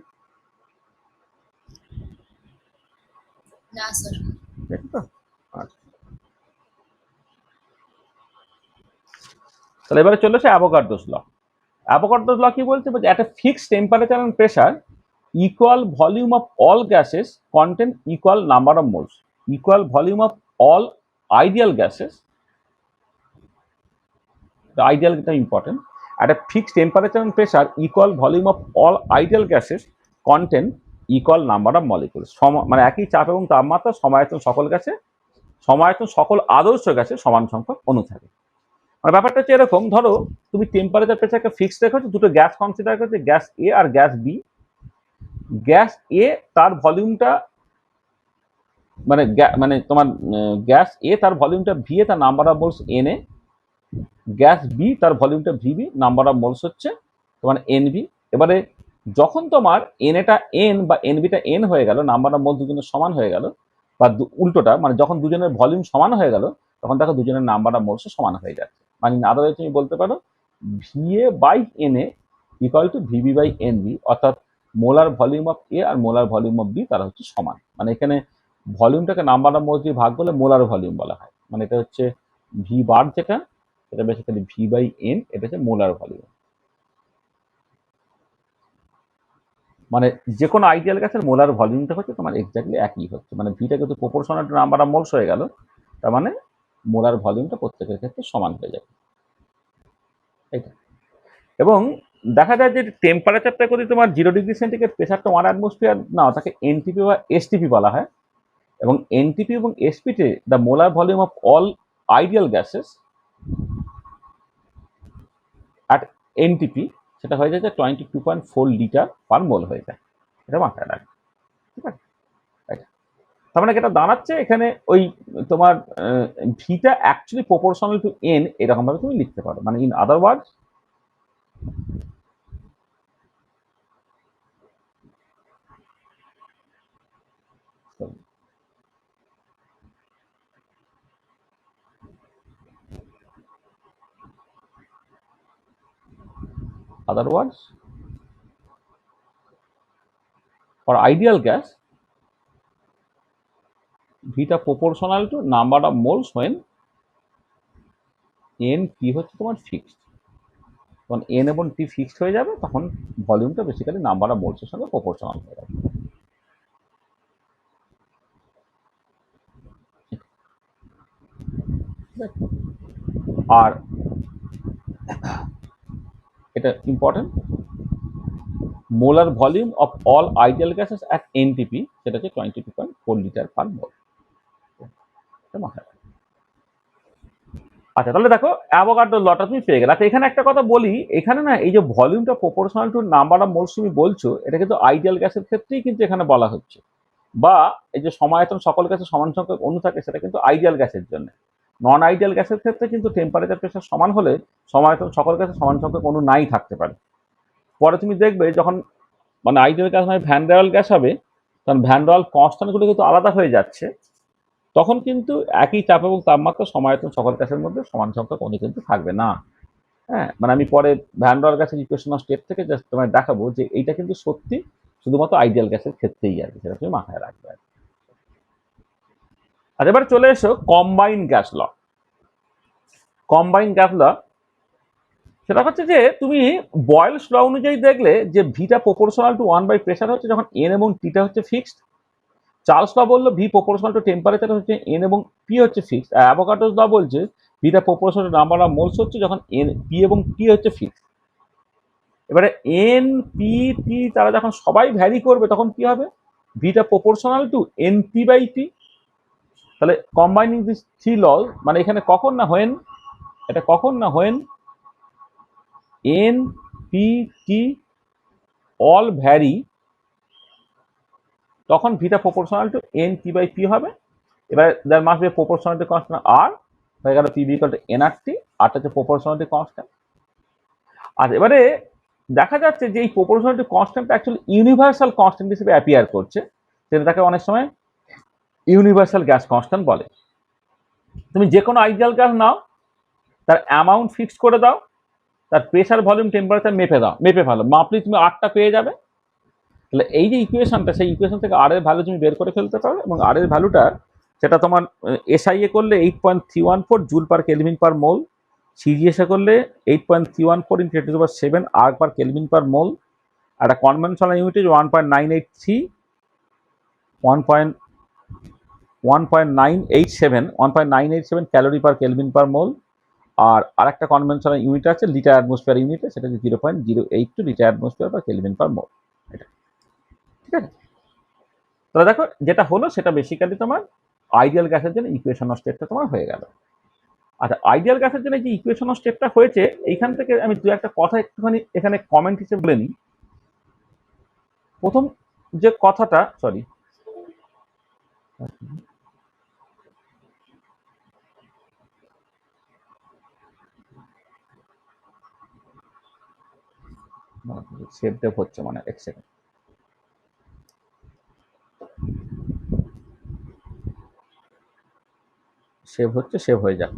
না স্যার। ঠিক তো? আচ্ছা, তাহলে এবারে চলে এসো অ্যাভোগাড্রোস ল। অ্যাভোগাড্রোস ল কি বলছে? বলছে, at a fixed temperature and pressure, equal volume of all gases contain equal number of moles. Equal volume of all ideal gases, the ideal is important. At a fixed temperature and pressure, equal volume of all ideal gases contain equal number of molecules. মানে একই চাপ এবং তাপমাত্রা সমায়তন সকল গ্যাসে, সমায়তন সকল আদর্শ গ্যাসে সমান সংখ্যক অণু থাকে। মানে ব্যাপারটা হচ্ছে এরকম, ধরো তুমি টেম্পারেচার প্রেসারকে ফিক্সড রেখেছো, দুটো গ্যাস কনসিডার করছো, গ্যাস এ আর গ্যাস বি। গ্যাস এ তার ভলিউমটা মানে তোমার গ্যাস এ তার ভলিউমটা ভি এ, তার number of moles N A. Gas B তার ভলিউমটা ভিবি, নাম্বার অফ মোলস হচ্ছে তোমার এনবি। এবারে যখন তোমার এন এটা এন বা এনবিটা এন হয়ে গেল, নাম্বার অফ মোলস দুজনের সমান হয়ে গেল, বা উল্টোটা মানে যখন দুজনের ভলিউম সমান হয়ে গেল, তখন দেখো দুজনের নাম্বার অফ মোলস সমান হয়ে যাচ্ছে। মানে আদারওয়াইজ তুমি বলতে পারো V A by N A equal to V B by N B, অর্থাৎ মোলার ভলিউম অফ এ আর মোলার ভলিউম অফ বি তারা হচ্ছে সমান। মানে এখানে ভলিউমটাকে নাম্বার অফ মোলস দিয়ে ভাগ করলে মোলার ভলিউম বলা হয়। মানে এটা হচ্ছে ভি বার, যেটা এটা বেসিক্যালি ভি বাই এন, এটা হচ্ছে মোলার ভলিউম। মানে যে কোনো আইডিয়াল গ্যাসের মোলার ভলিউমটা হচ্ছে তোমার এক্স্যাক্টলি একই হচ্ছে, মানে ভিটা কিন্তু proportional to number of moles হয়ে গেল, তার মানে মোলার ভলিউমটা প্রত্যেকের ক্ষেত্রে সমান হয়ে যাবে। এইটা। এবং দেখা যায় যে টেম্পারেচারটা যদি তোমার 0°C, প্রেসারটা 1 অ্যাটমসফিয়ার নাও, তাকে এনটিপি বা এসটিপি বলা হয়। এবং এনটিপি এবং এসপিতে the molar volume of all ideal gases at NTP, সেটা হয়ে যায় 22.4 লিটার পার মোল হয়ে যায়। এটা মাথায় রাখবে। ঠিক আছে? তার মানে এটা দাঁড়াচ্ছে এখানে ওই তোমার ভিটা অ্যাকচুয়ালি প্রপোর্শনাল টু এন, এরকম ভাবে তুমি লিখতে পারো। মানে in other words, for ideal gas, Vita proportional to number of moles when n p হচ্ছে তোমার ফিক্সড। যখন n এবং p ফিক্সড হয়ে যাবে, তখন ভলিউমটা বেসিক্যালি নাম্বার অফ মোলসের সঙ্গে প্রপোর্শনাল হয়ে যাবে। আর এটা important, molar volume of all ideal gases at NTP, সেটা হচ্ছে 22.4 লিটার পার মোল। আচ্ছা, তাহলে দেখো অ্যাভোগাড্রো লটা তুমি পেয়ে গেলে। আচ্ছা, এখানে একটা কথা বলি, এখানে না এই যে ভলিউমটা proportional to number of moles তুমি বলছো, এটা কিন্তু আইডিয়াল গ্যাসের ক্ষেত্রেই কিন্তু এখানে বলা হচ্ছে। বা এই যে সমায়তন সকল গ্যাসে সমান সংখ্যক অণু থাকে, সেটা কিন্তু আইডিয়াল গ্যাসের জন্য। নন আইডিয়াল গ্যাসের ক্ষেত্রে কিন্তু টেম্পারেচার প্রেসার সমান হলে সমায়তন সকল গ্যাসে সমান সংখ্যক অণু নাই থাকতে পারে। পরে তুমি দেখবে যখন মানে আইডিয়াল গ্যাস মানে ভ্যান ডার ওয়াল গ্যাস হবে, কারণ ভ্যান ডার ওয়াল কনস্ট্যান্টগুলো কিন্তু আলাদা হয়ে যাচ্ছে, তখন কিন্তু একই চাপ এবং তাপমাত্রা সমায়তন সকল গ্যাসের মধ্যে সমান সংখ্যক অণু কিন্তু থাকবে না। হ্যাঁ, মানে আমি পরে ভ্যান ডার ওয়াল গ্যাসের ইকুয়েশন অফ স্টেট থেকে জাস্ট তোমায় দেখাবো যে এইটা কিন্তু সত্যি শুধুমাত্র আইডিয়াল গ্যাসের ক্ষেত্রেই আর কি, সেটা তুমি মাথায় রাখবে। আর এবার চলে এসো কম্বাইন গ্যাস ল। কম্বাইন গ্যাস ল সেটা হচ্ছে যে তুমি বয়েলস ল অনুযায়ী দেখলে যে ভিটা প্রপোর্শনাল টু 1 বাই প্রেসার হচ্ছে যখন এন এবং টিটা হচ্ছে ফিক্সড। চার্লস ল বললো ভি প্রপোর্শনাল টু টেম্পারেচার হচ্ছে এন এবং পি হচ্ছে ফিক্সড। অ্যাভোগাড্রোস ল বলছে ভিটা proportional to number of moles হচ্ছে যখন এন পি এবং টি হচ্ছে ফিক্সড। এবারে এন পি টি তারা যখন সবাই ভ্যারি করবে, তখন কি হবে? ভিটা proportional to N P by T. তাহলে কম্বাইনিং দিস থ্রি ল, মানে এখানে কখন না হোয়েন, এটা কখন না when N P T all vary, তখন ভিটা proportional to N P by P হবে। এবার there must be proportionality constant R, হয়ে গেল P B equal to N R T, আরটা হচ্ছে প্রপোর্শনালিটি কনস্ট্যান্ট। আর এবারে দেখা যাচ্ছে যে এই প্রপোর্শনালিটি কনস্ট্যান্টটা অ্যাকচুয়ালি ইউনিভার্সাল কনস্ট্যান্ট হিসেবে অ্যাপিয়ার করছে, সেটাকে অনেক সময় ইউনিভার্সাল গ্যাস কনস্ট্যান্ট বলে। তুমি যে কোনো আইডিয়াল গ্যাস নাও, তার অ্যামাউন্ট ফিক্স করে দাও, তার প্রেসার ভলিউম টেম্পারেচার মেপে ফেলো, মাপলে তুমি আরটা পেয়ে যাবে। তাহলে এই যে ইকুয়েশনটা, সেই ইকুয়েশন থেকে আর এর ভ্যালু তুমি বের করে ফেলতে পারো, এবং আর এর ভ্যালুটা সেটা তোমার এসআইএ করলে 8.314 জুল পার কেলভিন পার মোল, সিজিএসএ করলে 8.314 into 10⁷ erg per kelvin per mole, একটা conventional unit 1.987 1.987 calorie per kelvin per mole, আর আরেকটা কনভেনশনাল ইউনিট আছে লিটার অ্যাটমসফিয়ার ইউনিটে, সেটা হচ্ছে 0.082 litre atmosphere per kelvin per mole. এটা ঠিক আছে। তাহলে দেখো যেটা হলো সেটা বেসিক্যালি তোমার আইডিয়াল গ্যাসের জন্য ইকুয়েশন অফ স্টেটটা তোমার হয়ে গেল। আচ্ছা, আইডিয়াল গ্যাসের জন্য যে ইকুয়েশন অফ স্টেটটা হয়েছে, এইখান থেকে আমি দু একটা কথা একটুখানি এখানে কমেন্ট হিসেবে বলে নিই। প্রথম যে কথাটা, সরি, সেভ টেভ হচ্ছে মানে এক সেকেন্ড। সেভ হচ্ছে, সেভ হয়ে যাক।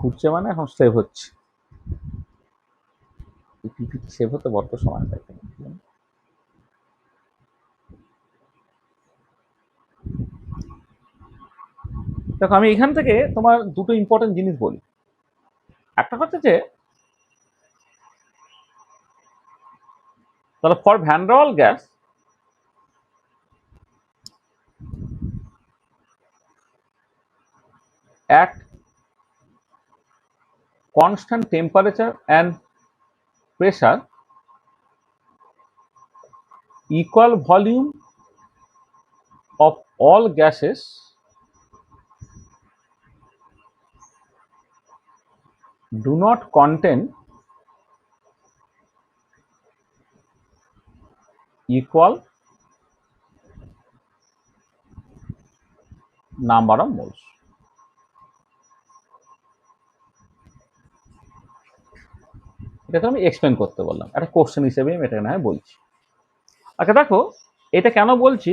ঘুরছে মানে এখন সেভ হচ্ছে, পিপিটি সেভ হতে বড্ড সময় লাগে। দেখো আমি এখান থেকে তোমার দুটো ইম্পর্টেন্ট জিনিস বলি। একটা হচ্ছে যে তাহলে for van der wall gas at constant temperature and pressure, equal volume of all gases do not contain equal number of moles. এটাকে আমি এক্সপ্লেন করতে বললাম, একটা কোশ্চেন হিসেবে আমি এটা না বলছি। আচ্ছা দেখো, এটা কেন বলছি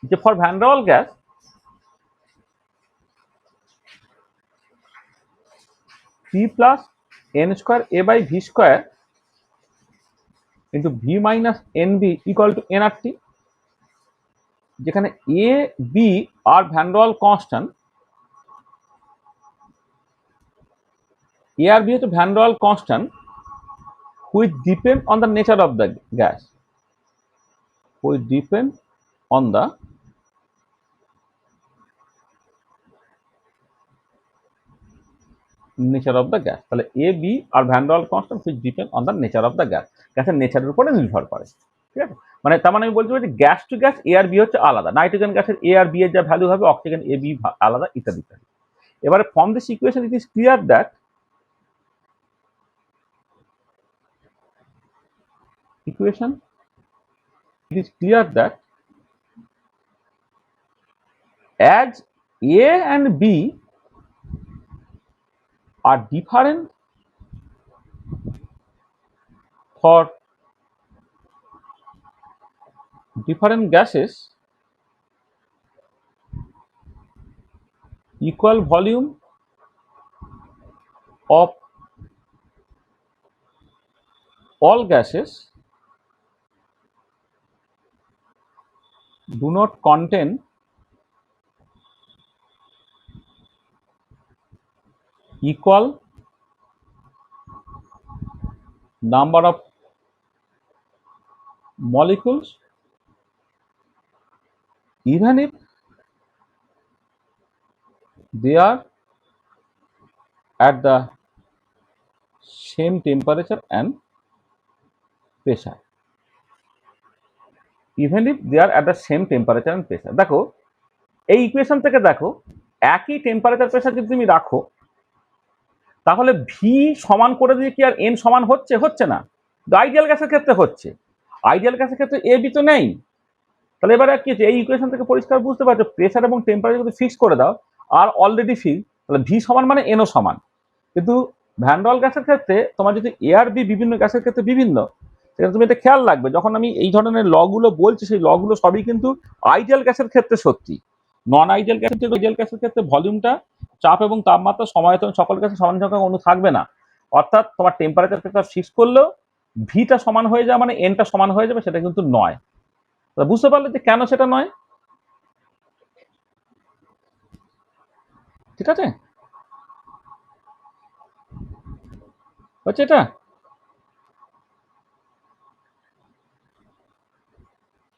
যে for van der wall gas P plus n square A by V square into V minus NB equal to nRT, যেখানে A, B আর van der Waal constant, A আর B হচ্ছে van der Waal constant which depend on the nature of the gas, which depend on the nature of the gas। তাহলে A B are van der Waal constant which depend on the nature of the gas, গ্যাসের নেচারের উপরে নির্ভর করে। ঠিক আছে, মানে তার মানে আমি বলতে পারি গ্যাস টু গ্যাস এ আর বি হচ্ছে আলাদা, নাইট্রোজেন গ্যাসের এ আর বি এর যা ভ্যালু হবে অক্সিজেন এ বি আলাদা, ইত্যাদি ইত্যাদি। এবারে from this equation it is clear that as A and B are different for different gases, equal volume of all gases do not contain equal number of molecules even if they are at the same temperature and pressure, even if they are at the same temperature and pressure. দেখো এই ইকুয়েশন থেকে দেখো একই টেম্পারেচার প্রেসার যদি তুমি রাখো তাহলে ভি সমান করে দিয়ে কি আর এন সমান হচ্ছে হচ্ছে না, আইডিয়াল গ্যাসের ক্ষেত্রে হচ্ছে। আইডিয়াল গ্যাসের ক্ষেত্রে এ বি তো নেই। তাহলে এবারে কি হচ্ছে, এই ইকুয়েশন থেকে পরিষ্কার বুঝতে পারছো প্রেসার এবং টেম্পারেচার যদি ফিক্স করে দাও আর অলরেডি ফিক্স, তাহলে ভি সমান মানে এনও সমান। কিন্তু ভ্যান ডাল গ্যাসের ক্ষেত্রে তোমার যদি এ আর বি বিভিন্ন গ্যাসের ক্ষেত্রে বিভিন্ন, সেখানে তুমি এটা খেয়াল রাখবে যখন আমি এই ধরনের লগুলো বলছি সেই লগুলো সবই কিন্তু আইডিয়াল গ্যাসের ক্ষেত্রে সত্যি। নন আইডিয়াল গ্যাসের ক্ষেত্রে ভলিউমটা, চাপ এবং তাপমাত্রা সমায়তন সকল গ্যাসে সমান সংখ্যক অণু থাকবে না। অর্থাৎ তোমার টেম্পারেচার প্রেসার ফিক্স করলেও ভিটা সমান হয়ে যাবে মানে এনটা সমান হয়ে যাবে, সেটা কিন্তু নয়। বুঝতে পারলে যে কেন সেটা নয়? ঠিক আছে, হচ্ছে এটা।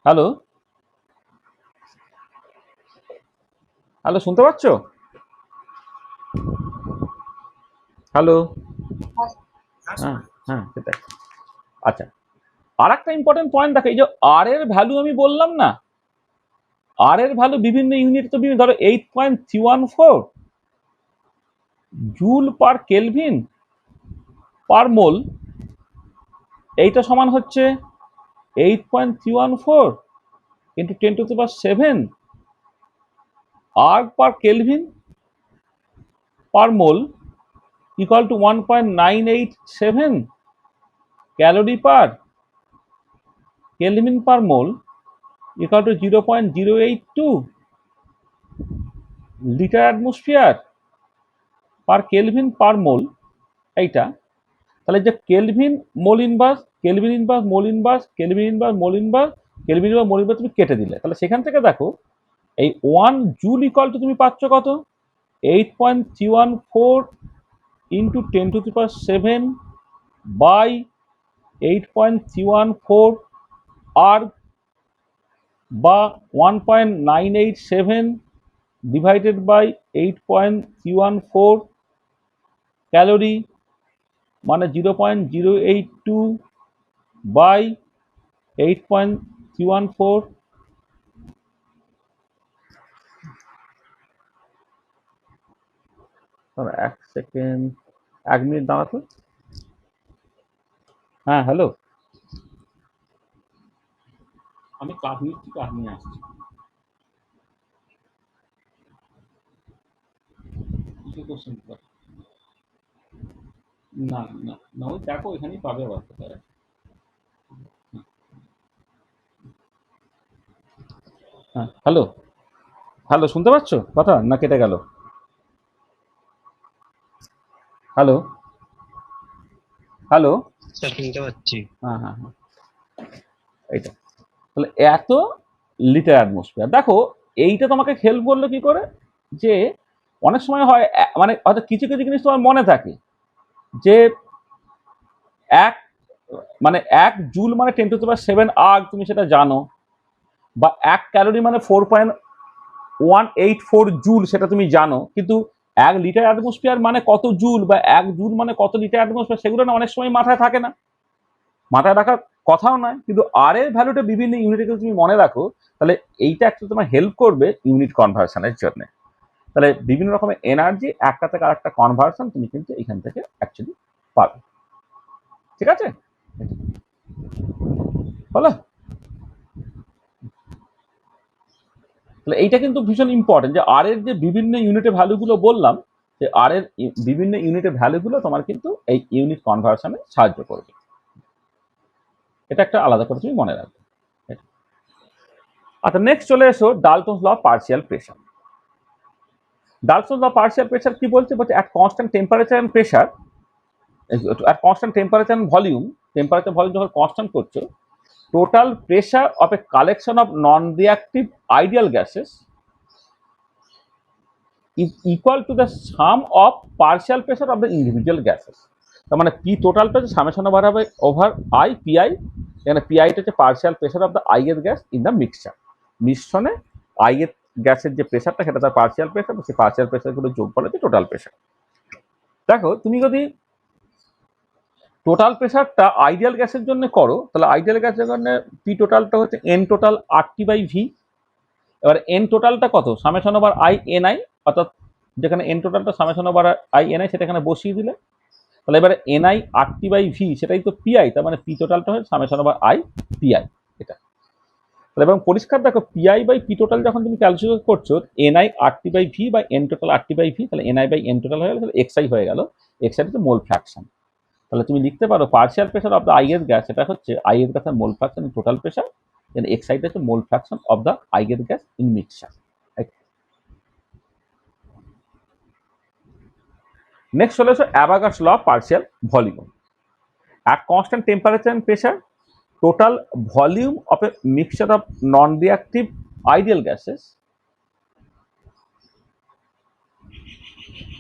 হ্যালো হ্যালো, শুনতে পাচ্ছ? হ্যালো, হ্যাঁ হ্যাঁ সেটাই। আচ্ছা, আর একটা ইম্পর্টেন্ট পয়েন্ট দেখো, এই যে আর এর ভ্যালু আমি বললাম না, আর এর ভ্যালু বিভিন্ন ইউনিট তো বিভিন্ন, ধরো 8.314 joule per kelvin per mole, এইটা সমান হচ্ছে 8.314 into 10⁻⁷ erg per kelvin per mole equal to 1.987 calorie per kelvin per mole equal to 0.082 litre atmosphere per kelvin per mole. এইটা তাহলে যে kelvin mole inverse, kelvin inverse, mole inverse, kelvin inverse, mole inverse, kelvin inverse, mole inverse তুমি কেটে দিলে, তাহলে সেখান থেকে দেখো এই 1 জুল ইকুয়াল টু তুমি পাচ্ছ কত, 8.314 ইন্টু 10⁻⁷ বাই 8.314 আর বা 1.987 ডিভাইডেড বাই 8.314 ক্যালোরি মানে 0.082 বাই 8.314। এক সেকেন্ড, 1 মিনিট দাঁড়াতো। হ্যাঁ হ্যালো, আমি কাজ নিচ্ছি, কাজ নিয়ে আসছি। কিছু কোশ্চেন না না না, ওই দেখো এখানেই পাবে আবার কোথায়। হ্যাঁ হ্যালো হ্যালো, শুনতে পাচ্ছ কথা না কেটে গেল? হ্যালো হ্যালো, স্যার শুনতে পাচ্ছি। হ্যাঁ হ্যাঁ হ্যাঁ, এইটা তাহলে এত লিটার অ্যাটমসফিয়ার। দেখো এইটা তোমাকে হেল্প করলো কি করে, যে অনেক সময় হয় মানে হয়তো কিছু কিছু জিনিস তোমার মনে থাকে যে এক মানে 1 জুল মানে 10⁻⁷ আগ তুমি সেটা জানো, বা 1 ক্যালোরি মানে 4.184 জুল সেটা তুমি জানো, কিন্তু 1 লিটার অ্যাটমসফিয়ার মানে কত জুল বা 1 জুল মানে কত লিটার অ্যাটমসফিয়ার সেগুলো না অনেক সময় মাথায় থাকে না, মাথায় রাখার কথাও নয়। কিন্তু আর এর ভ্যালুটা বিভিন্ন ইউনিটে তুমি মনে রাখো, তাহলে এইটা অ্যাকচুয়ালি তোমার হেল্প করবে ইউনিট কনভার্সনের জন্য। তাহলে বিভিন্ন রকমের এনার্জি একটা থেকে আরেকটা কনভার্সন তুমি কিন্তু এখান থেকে অ্যাকচুয়ালি পাবে। ঠিক আছে, বলো। তাহলে এইটা কিন্তু ভীষণ ইম্পর্টেন্ট যে আর এর যে বিভিন্ন ইউনিটের ভ্যালুগুলো বললাম, যে আর এর বিভিন্ন ইউনিটের ভ্যালুগুলো তোমার কিন্তু এই ইউনিট কনভার্সনে সাহায্য করবে। এটা একটা আলাদা করে তুমি মনে রাখবে। আচ্ছা, নেক্সট চলে এসো Dalton's law of partial pressure. Dalton's law of partial pressure কি বলছে, বলছে at constant temperature and pressure, at constant temperature and volume, temperature volume যখন কনস্ট্যান্ট করছো, total pressure of a collection of non-reactive ideal gases is equal to the sum of partial pressure of the individual gases. তার মানে পি টোটালটা হচ্ছে সামেশন ওভার আই পিআই, এখানে পিআইটা হচ্ছে partial pressure of the I এর গ্যাস ইন দ্য মিক্সচার, মিশ্রণে আই এর গ্যাসের যে প্রেশারটা সেটা তার পার্শিয়াল প্রেশার, সেই পার্শিয়াল প্রেশারগুলো যোগ বলা হচ্ছে টোটাল প্রেশার। দেখো তুমি যদি টোটাল প্রেশারটা আইডিয়াল গ্যাসের জন্য করো, তাহলে আইডিয়াল গ্যাসের জন্য পি টোটালটা হচ্ছে N total RT by V. এবার এন টোটালটা কত, summation over I N I, অর্থাৎ যেখানে এন টোটালটা summation over I N I সেটা এখানে বসিয়ে দিলে, তাহলে এবারে N I RT by V সেটাই তো পিআই, তার মানে পি টোটালটা হয় সামেশন ওভার আই পিআই এটা। তাহলে এবং পরিষ্কার দেখো পিআই বাই পি টোটাল যখন তুমি ক্যালকুলেট করছো এনআই RT বাই ভি বা N total RT by V, তাহলে এনআই বাই এন টোটাল হয়ে গেল, তাহলে এক্সআই হয়ে গেল। এক্সআই হচ্ছে মোল ফ্র্যাকশন। তাহলে তুমি লিখতে পারো পার্শিয়াল প্রেশার অফ দ্য আইগের গ্যাস, এটা হচ্ছে আইগের গ্যাসের mole fraction total pressure, then এক্সআইটা হচ্ছে মোল ফ্র্যাকশন অফ দ্য আইগের গ্যাস ইন মিক্সচার। নেক্সট চলে আসো Avogadro's law of partial volume. At constant temperature and pressure, total volume of a mixture of non-reactive ideal gases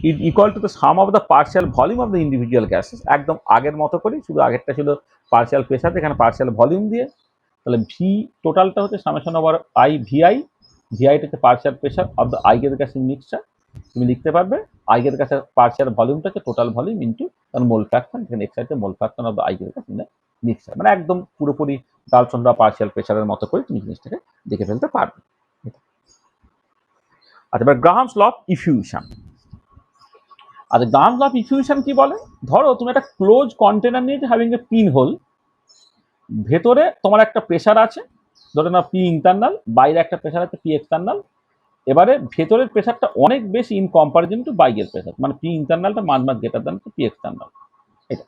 is equal to the sum of the partial volume of the individual gases। একদম আগের মতো করি, শুধু আগেরটা ছিল পার্শিয়াল প্রেশার, এখানে পার্শিয়াল ভলিউম দিয়ে, তাহলে ভি টোটালটা হচ্ছে সামেশন ওভার আই ভিআই, ভিআইটা হচ্ছে পার্শিয়াল প্রেশার অফ দ্য আইগের গ্যাসের মিক্সচার। তুমি লিখতে পারবে আইগের গ্যাসের পার্শিয়াল ভলিউমটা হচ্ছে টোটাল ভলিউম ইন্টু তার মোল ফ্র্যাকশন, এখানে এক্সাইটে মোল ফ্র্যাকশন অফ দ্য আইগের গ্যাস ইন দ্য মিক্সচার। মানে একদম পুরোপুরি ডালটন বা পার্শিয়াল প্রেশারের মতো করে তুমি জিনিসটাকে দেখে ফেলতে পারবে। আচ্ছা, এবার গ্রাহামস ল অফ ইফিউশন। আচ্ছা, গ্রাহামস ল অফ ইফিউশন কি বলে, ধরো তুমি একটা ক্লোজ কন্টেনার নিয়েছো হ্যাভিং এ পিন হোল, ভেতরে তোমার একটা প্রেশার আছে, ধরে না পি ইন্টারনাল, বাইরে একটা প্রেশার আছে পি এক্সটার্নাল। এবারে ভেতরের প্রেশারটা অনেক বেশি ইন কম্পারিজন টু বাইরের প্রেশার, মানে পি ইন্টারনালটা মাঝ মাঝ গ্রেটার দ্যান পি এক্সটার্নাল, এটা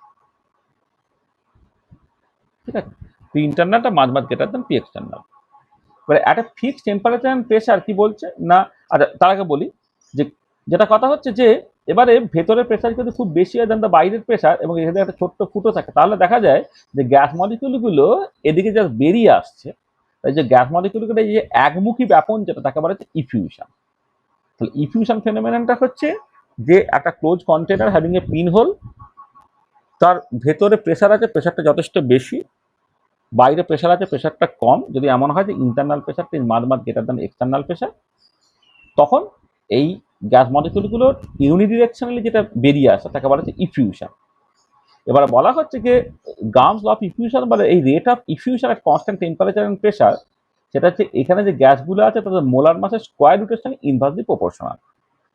ঠিক আছে, পি ইন্টারনালটা মাঝ মাঝ গ্রেটার দ্যান পি এক্সটার্নাল। এবারে একটা ফিক্সড টেম্পারেচার এন্ড প্রেশার কি বলছে না, আচ্ছা তার আগে বলি যে যেটা কথা হচ্ছে যে এবারে ভেতরের প্রেশার যদি খুব বেশি হয় দেন দ্য বাইরের প্রেশার, এবং এখানে একটা ছোট্ট ফুটো থাকে, তাহলে দেখা যায় যে গ্যাস মলিকিউলগুলো এদিকে জাস্ট বেরিয়ে আসছে। এই যে গ্যাস মলিকিউলগুলো এই যে একমুখী ব্যাপন যেটা তাকে বলা হচ্ছে ইফিউশন। তাহলে ইফিউশন ফেনোমেননটা হচ্ছে যে একটা close container having a pin whole, তার ভেতরে প্রেশার আছে, প্রেশারটা যথেষ্ট বেশি, বাইরে প্রেশার আছে, প্রেশারটা কম। যদি এমন হয় যে ইন্টারনাল প্রেশারটা ইজ মাঝ মাঝ গ্রেটার দ্যান এক্সটার্নাল প্রেশার, তখন এই গ্যাস মলিকিউলগুলোর ইউনিডিরেকশনালি যেটা বেরিয়ে আসে তাকে বলা হচ্ছে ইফিউশন। এবার বলা হচ্ছে যে গ্রাহামস ল অফ ইফিউশন বলে এই rate of effusion at constant temperature and pressure, সেটা হচ্ছে এখানে যে গ্যাসগুলো আছে তাদের মোলার মাসের স্কোয়ার রুটের সঙ্গে ইনভার্সলি প্রপোর্শনাল।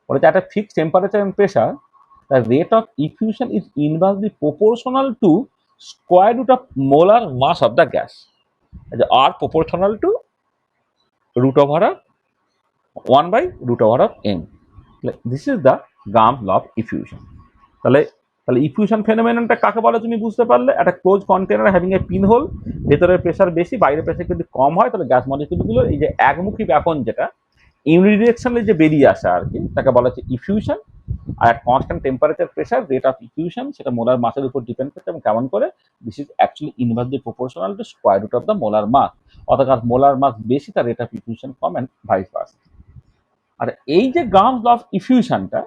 বলেছে একটা fixed temperature and pressure the rate of effusion is inversely proportional to square root of molar mass of the gas, r proportional to root over of 1 by root over of m. This is the Grahams law of effusion. তাহলে তাহলে ইফিউশন ফেনোমেননটা কাকে বলে তুমি বুঝতে পারলে, একটা close container having a pin hole, ভেতরের প্রেশার বেশি, বাইরের প্রেশার যদি কম হয়, তাহলে গ্যাস মলিকিউলগুলো এই যে একমুখী ব্যাপন যেটা ইউনিডিরেকশনালি যে বেরিয়ে আসে আর কি, তাকে বলা হচ্ছে ইফিউশন। আর constant temperature pressure rate of effusion সেটা মোলার মাসের উপর ডিপেন্ড করছে, এবং কেমন করে, this is actually inversely proportional to square root of the molar mass, অর্থাৎ মোলার মাস বেশি তার রেট অফ ইফিউশন কম অ্যান্ড ভাইস ভার্সা। আর এই যে গ্রাহামস ল অফ ইফিউশনটা,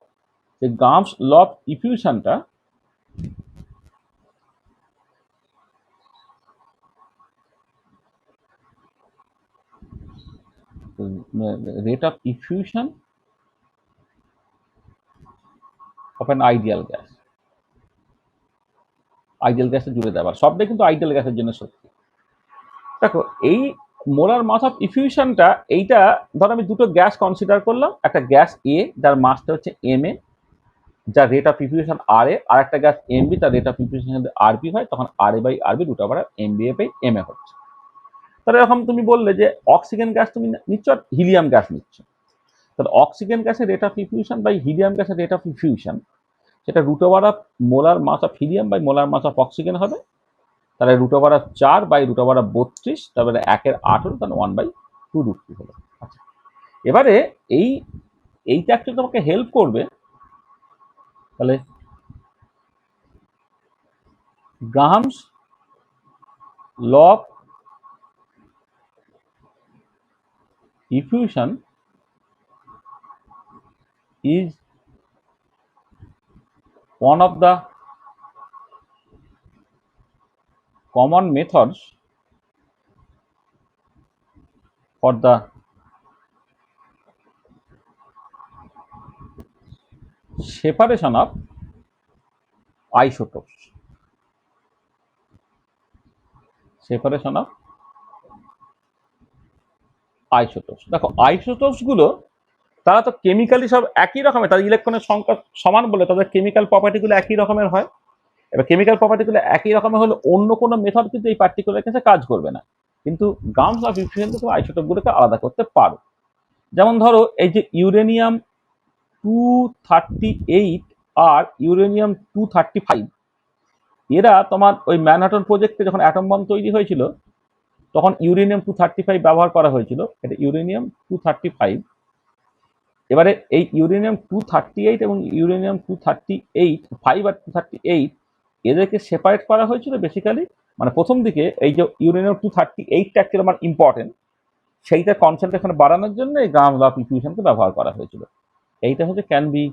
এই গ্রাহামস ল অফ ইফিউশনটা rate of diffusion of an ideal gas, ideal গ্যাসে জুড়ে দেওয়া, সবটাই কিন্তু আইডিয়াল গ্যাসের জন্য সত্যি। দেখো এই মোলার মাস অফ ইফিউশনটা, এইটা ধরো আমি দুটো গ্যাস কনসিডার করলাম, একটা গ্যাস এ যার মাসটা হচ্ছে এম এ, যার রেট অফ ইফিউশন আর এ, আর একটা গ্যাস এম বি তার রেট অফ ইফিউশন যদি আর বি হয়, তখন আর এ বাই আর বি দুটো আবার M B A by M A হচ্ছে। তাহলে এরকম তুমি বললে যে অক্সিজেন গ্যাস তুমি নিচ্ছ আর হিলিয়াম গ্যাস নিচ্ছ, তাহলে অক্সিজেন গ্যাসের rate of effusion by helium গ্যাসের রেট অফ ইফিউশন, সেটা root over of molar mass of helium by molar mass of oxygen হবে। তাহলে root over of 4 by root over of 32, তারপরে 1/8 হলো, তাহলে 1/2 রুট 2 হলো। আচ্ছা, এবারে এইটা একটু তোমাকে হেল্প করবে। তাহলে Graham's law of effusion is one of the common methods for the separation of isotopes. Separation of isotopes. দেখো আইসোটোপস গুলো তারা তো কেমিক্যালি সব একই রকমের, তাদের ইলেকট্রনের সংখ্যা সমান বলে তাদের কেমিক্যাল প্রপার্টিগুলো একই রকমের হয়। এবার কেমিক্যাল প্রপার্টিগুলো একই রকমের হলে অন্য কোনো মেথড কিন্তু এই পার্টিকুলার কেসে কাজ করবে না, কিন্তু গামস অফ ইফিউশন তুমি আইসোটোপগুলোকে আলাদা করতে পারো। যেমন ধরো এই যে ইউরেনিয়াম 238 আর ইউরেনিয়াম 235, এরা তোমার ওই ম্যানহাটন প্রজেক্টে যখন অ্যাটম বম তৈরি হয়েছিল তখন ইউরেনিয়াম 235 ব্যবহার করা হয়েছিল, এটা ইউরেনিয়াম 235। এবারে এই ইউরেনিয়াম 238 এবং ইউরেনিয়াম 238 5 আর 238 এদেরকে সেপারেট করা হয়েছিল বেসিক্যালি, মানে প্রথম দিকে এই যে ইউরেনিয়াম 238টা অ্যাকচুয়ালি আমার ইম্পর্টেন্ট, সেইটা কনসেন্ট্রেশন বাড়ানোর জন্য এই গামস অফ ইফিউশনকে ব্যবহার করা হয়েছিল। এইটা হচ্ছে can be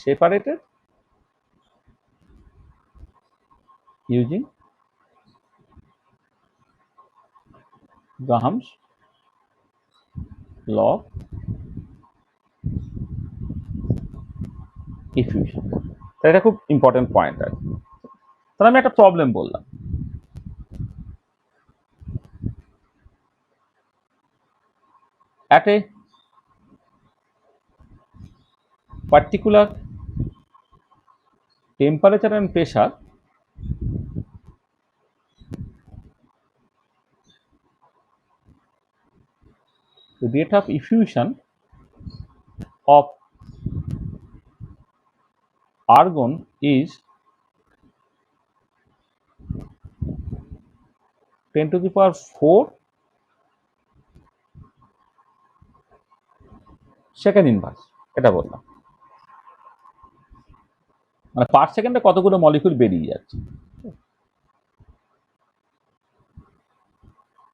separated using Graham's law of effusion. এটা খুব ইম্পর্টেন্ট পয়েন্ট আর কি। তাহলে আমি একটা প্রবলেম বললাম, at a particular temperature and pressure, the rate of effusion of argon is 10 to the power 4 second inverse. এটা বললাম, মানে পার সেকেন্ডে কতগুলো মলিকিউল বেরিয়ে যাচ্ছে।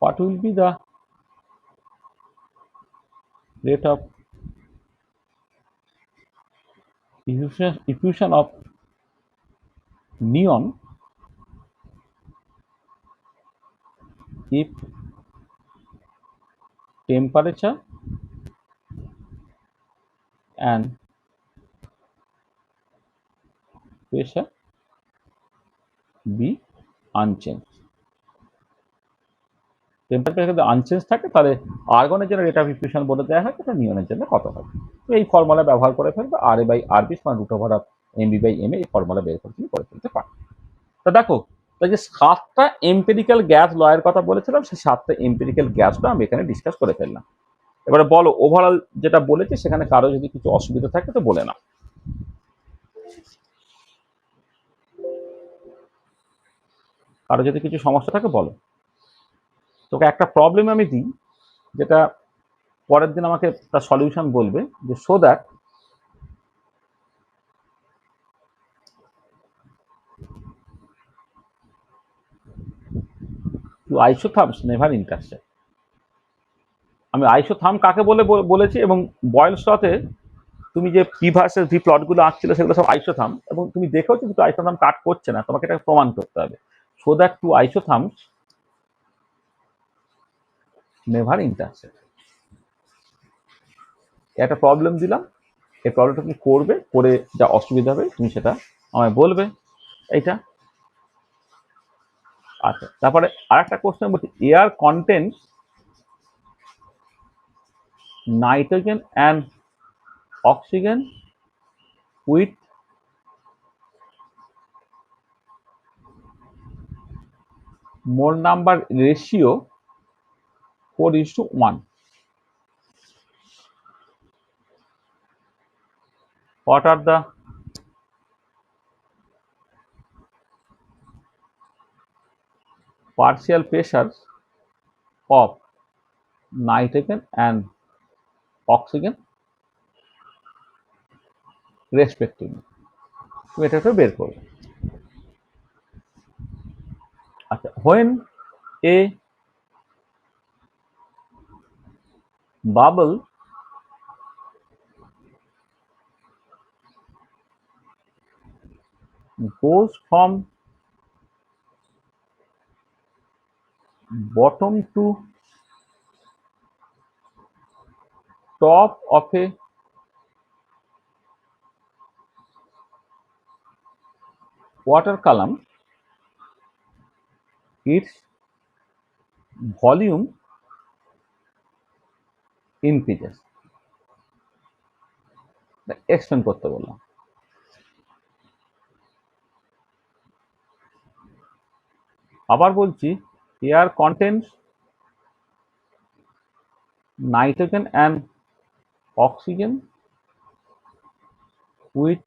What will be the rate of effusion of neon if temperature and pressure be unchanged? Temperature যদি আনচেঞ্জ থাকে তাহলে আর্গনের জন্য রেট অফ ইফিউশন বলে দেওয়া হয়, সেটা নিয়নের জন্য কত হবে। তো এই ফর্মুলা ব্যবহার করে ফেলবে, R A by R B সমান root over of M B by M A, এই ফর্মুলা বের করে তুমি করে ফেলতে পারো। তা দেখো, তাই যে 7টা এম্পিরিক্যাল গ্যাস লয়ের কথা বলেছিলাম, সেই 7টা এম্পিরিক্যাল গ্যাসটা আমি এখানে ডিসকাস করে ফেললাম। এবারে বলো ওভারঅল যেটা বলেছি সেখানে কারো যদি কিছু অসুবিধা থাকে তো বলে না। কারো যদি কিছু সমস্যা থাকে বলো। তোকে একটা প্রবলেম আমি দিই, যেটা পরের দিন আমাকে তার সলিউশন বলবে, যে so that two isotherms never intersect. আমি আইসোথার্ম কাকে বলেছি, এবং বয়েলস লতে তুমি যে পি ভার্সেস ভি প্লটগুলো আঁকছিল সেগুলো সব আইসোথার্ম, এবং তুমি দেখেওছো দুটো আইসোথার্ম কাট করছে না, তোমাকে এটা প্রমাণ করতে হবে। So that two isotherms never intersect. একটা প্রবলেম দিলাম, এই প্রবলেমটা তুমি করবে, করে যা অসুবিধা হবে তুমি সেটা আমায় বলবে। এইটা আচ্ছা, তারপরে আর একটা কোশ্চেন বলছি, air contents nitrogen and oxygen with mole number ratio 4:1. What are the partial pressures of nitrogen and oxygen respectively? তুমি এটা বের করবে। আচ্ছা, when a bubble goes from bottom to top of a water column, its volume increases. Extend করতে বললাম। আবার বলছি air contents nitrogen and oxygen with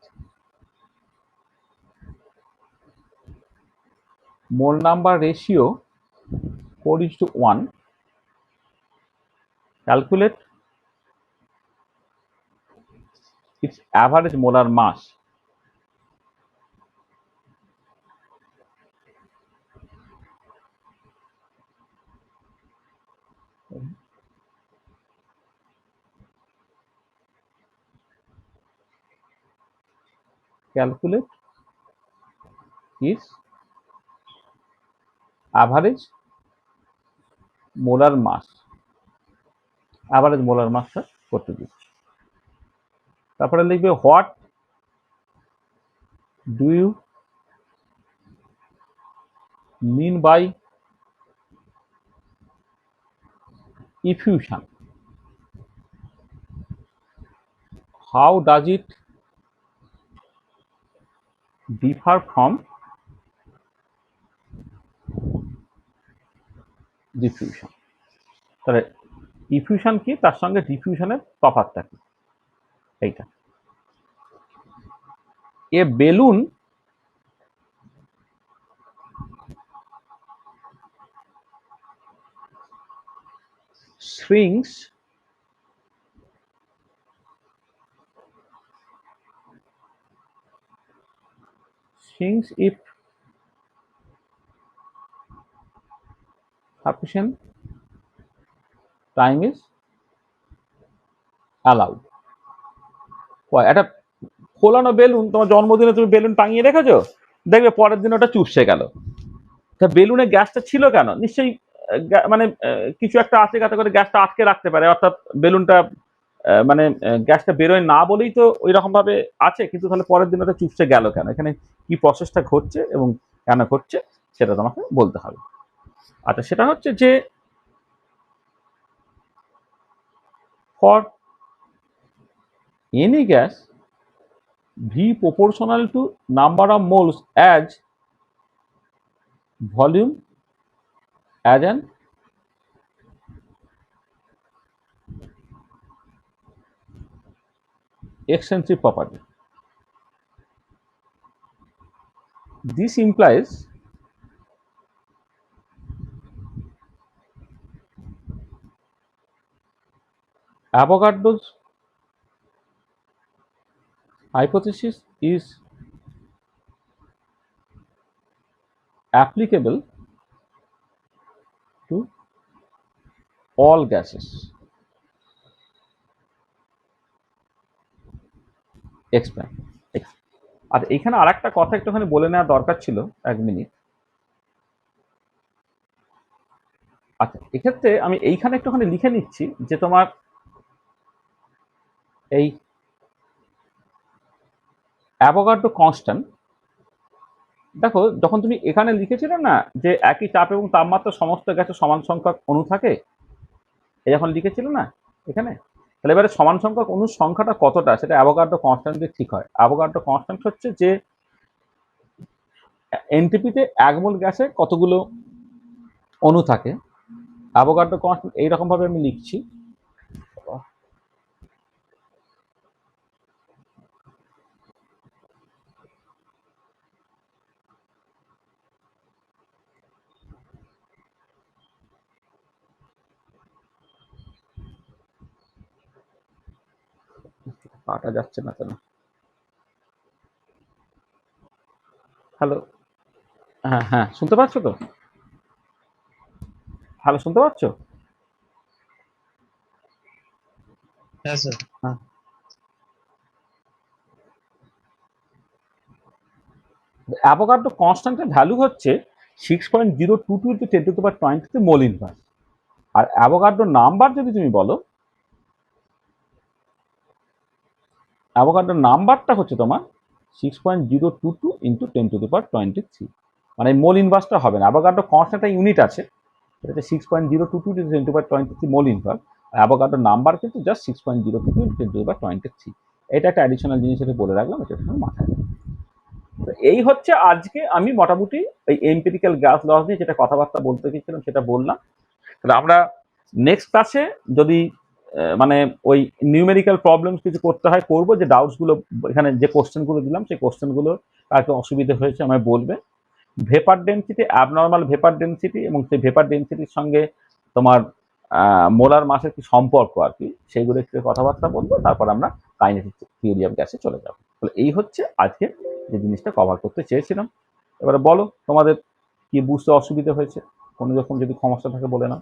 mole number ratio 4:1. Calculate its average molar mass. Calculate its average molar mass. Average molar mass করতে দিচ্ছি। তারপরে লিখবে what do you mean by effusion? How does it differ from diffusion? তাহলে ইফিউশন কি, তার সঙ্গে ডিফিউশনের তফাৎটা কি, এইটা। এ balloon shrinks if sufficient time is allowed. একটা ফোলানো বেলুন, তোমার জন্মদিনে তুমি বেলুন টাঙিয়ে রেখেছো, দেখবে পরের দিন ওটা চুপসে গেল। তা বেলুনে গ্যাসটা ছিল কেন? নিশ্চয়ই মানে কিছু একটা আছে যাতে করে গ্যাসটা আটকে রাখতে পারে, অর্থাৎ বেলুনটা মানে গ্যাসটা বেরোয় না বলেই তো ওই রকম ভাবে আছে। কিন্তু তাহলে পরের দিন ওটা চুপসে গেল কেন? এখানে কি প্রসেসটা ঘটছে এবং কেন ঘটছে সেটা তোমাকে বলতে হবে। আচ্ছা, সেটা হচ্ছে যে for any gas V proportional to number of moles as volume as an extrinsic property. This implies Avogadro's hypothesis is applicable to all gases. Explain. আর এখানে আরেকটা কথা একটুখানি বলে নেওয়া দরকার ছিল, 1 মিনিট। আচ্ছা, এক্ষেত্রে আমি এইখানে একটুখানি লিখে নিচ্ছি যে তোমার এই অ্যাভোগাড্রো কনস্ট্যান্ট, দেখো যখন তুমি এখানে লিখেছিলে না যে একই চাপ এবং তাপমাত্রা সমস্ত গ্যাসে সমান সংখ্যক অণু থাকে, এই যখন লিখেছিল না এখানে, তাহলে এবারে সমান সংখ্যক অণুর সংখ্যাটা কতটা সেটা অ্যাভোগাড্রো কনস্ট্যান্ট দিয়ে ঠিক হয়। অ্যাভোগাড্রো কনস্ট্যান্ট হচ্ছে যে এনটিপিতে 1 মোল গ্যাসে কতগুলো অণু থাকে। অ্যাভোগাড্রো কনস্ট্যান্ট এইরকম ভাবে আমি লিখছি, পাটা যাচ্ছে না কেন? হ্যালো, হ্যাঁ হ্যাঁ, শুনতে পাচ্ছ তো? হ্যালো, শুনতে পাচ্ছ? হ্যাঁ স্যার। হ্যাঁ, অ্যাভোগাড্রো কনস্ট্যান্টের ভ্যালু হচ্ছে 6.022 × 10⁻20 মোল ইনভার্স। আর অ্যাভোগাড্রো নাম্বার যদি তুমি বলো, অ্যাভোগাড্রো নাম্বারটা হচ্ছে তোমার 6.022 ইন্টু 10⁻23, মানে মোল ইনভার্সটা হবে না। অ্যাভোগাড্রো কনস্ট্যান্ট একটা ইউনিট আছে, এটা হচ্ছে 6.022 ইন্টু 10⁻23 মোল ইনভার্স, আর অ্যাভোগাড্রো নাম্বার কিন্তু জাস্ট 6.022 ইন্টু 10⁻23। এটা একটা অ্যাডিশনাল জিনিস এটা বলে রাখলাম, এটা একটু মাথায় রাখবেন। তো এই হচ্ছে আজকে আমি মোটামুটি এই এমপিরিক্যাল গ্যাস লস নিয়ে যেটা কথাবার্তা বলতে গিয়েছিলাম সেটা বললাম। তাহলে আমরা নেক্সট ক্লাসে যদি মানে ওই নিউমেরিক্যাল প্রবলেমস কিছু করতে হয় করবো, যে ডাউটসগুলো এখানে যে কোশ্চেনগুলো দিলাম সেই কোশ্চেনগুলো আর একটু অসুবিধা হয়েছে আমায় বলবে। Vapour density, abnormal vapour density এবং সেই ভেপার ডেন্সিটির সঙ্গে তোমার মোলার মাসের কি সম্পর্ক আর কি, সেইগুলো একটু কথাবার্তা বলবো, তারপর আমরা কাইনেটিক থিওরি অফ গ্যাসে চলে যাবো। তাহলে এই হচ্ছে আজকে যে জিনিসটা কভার করতে চেয়েছিলাম। এবারে বলো তোমাদের কি বুঝতে অসুবিধা হয়েছে, কোনো রকম যদি সমস্যা থাকে বলে নাও।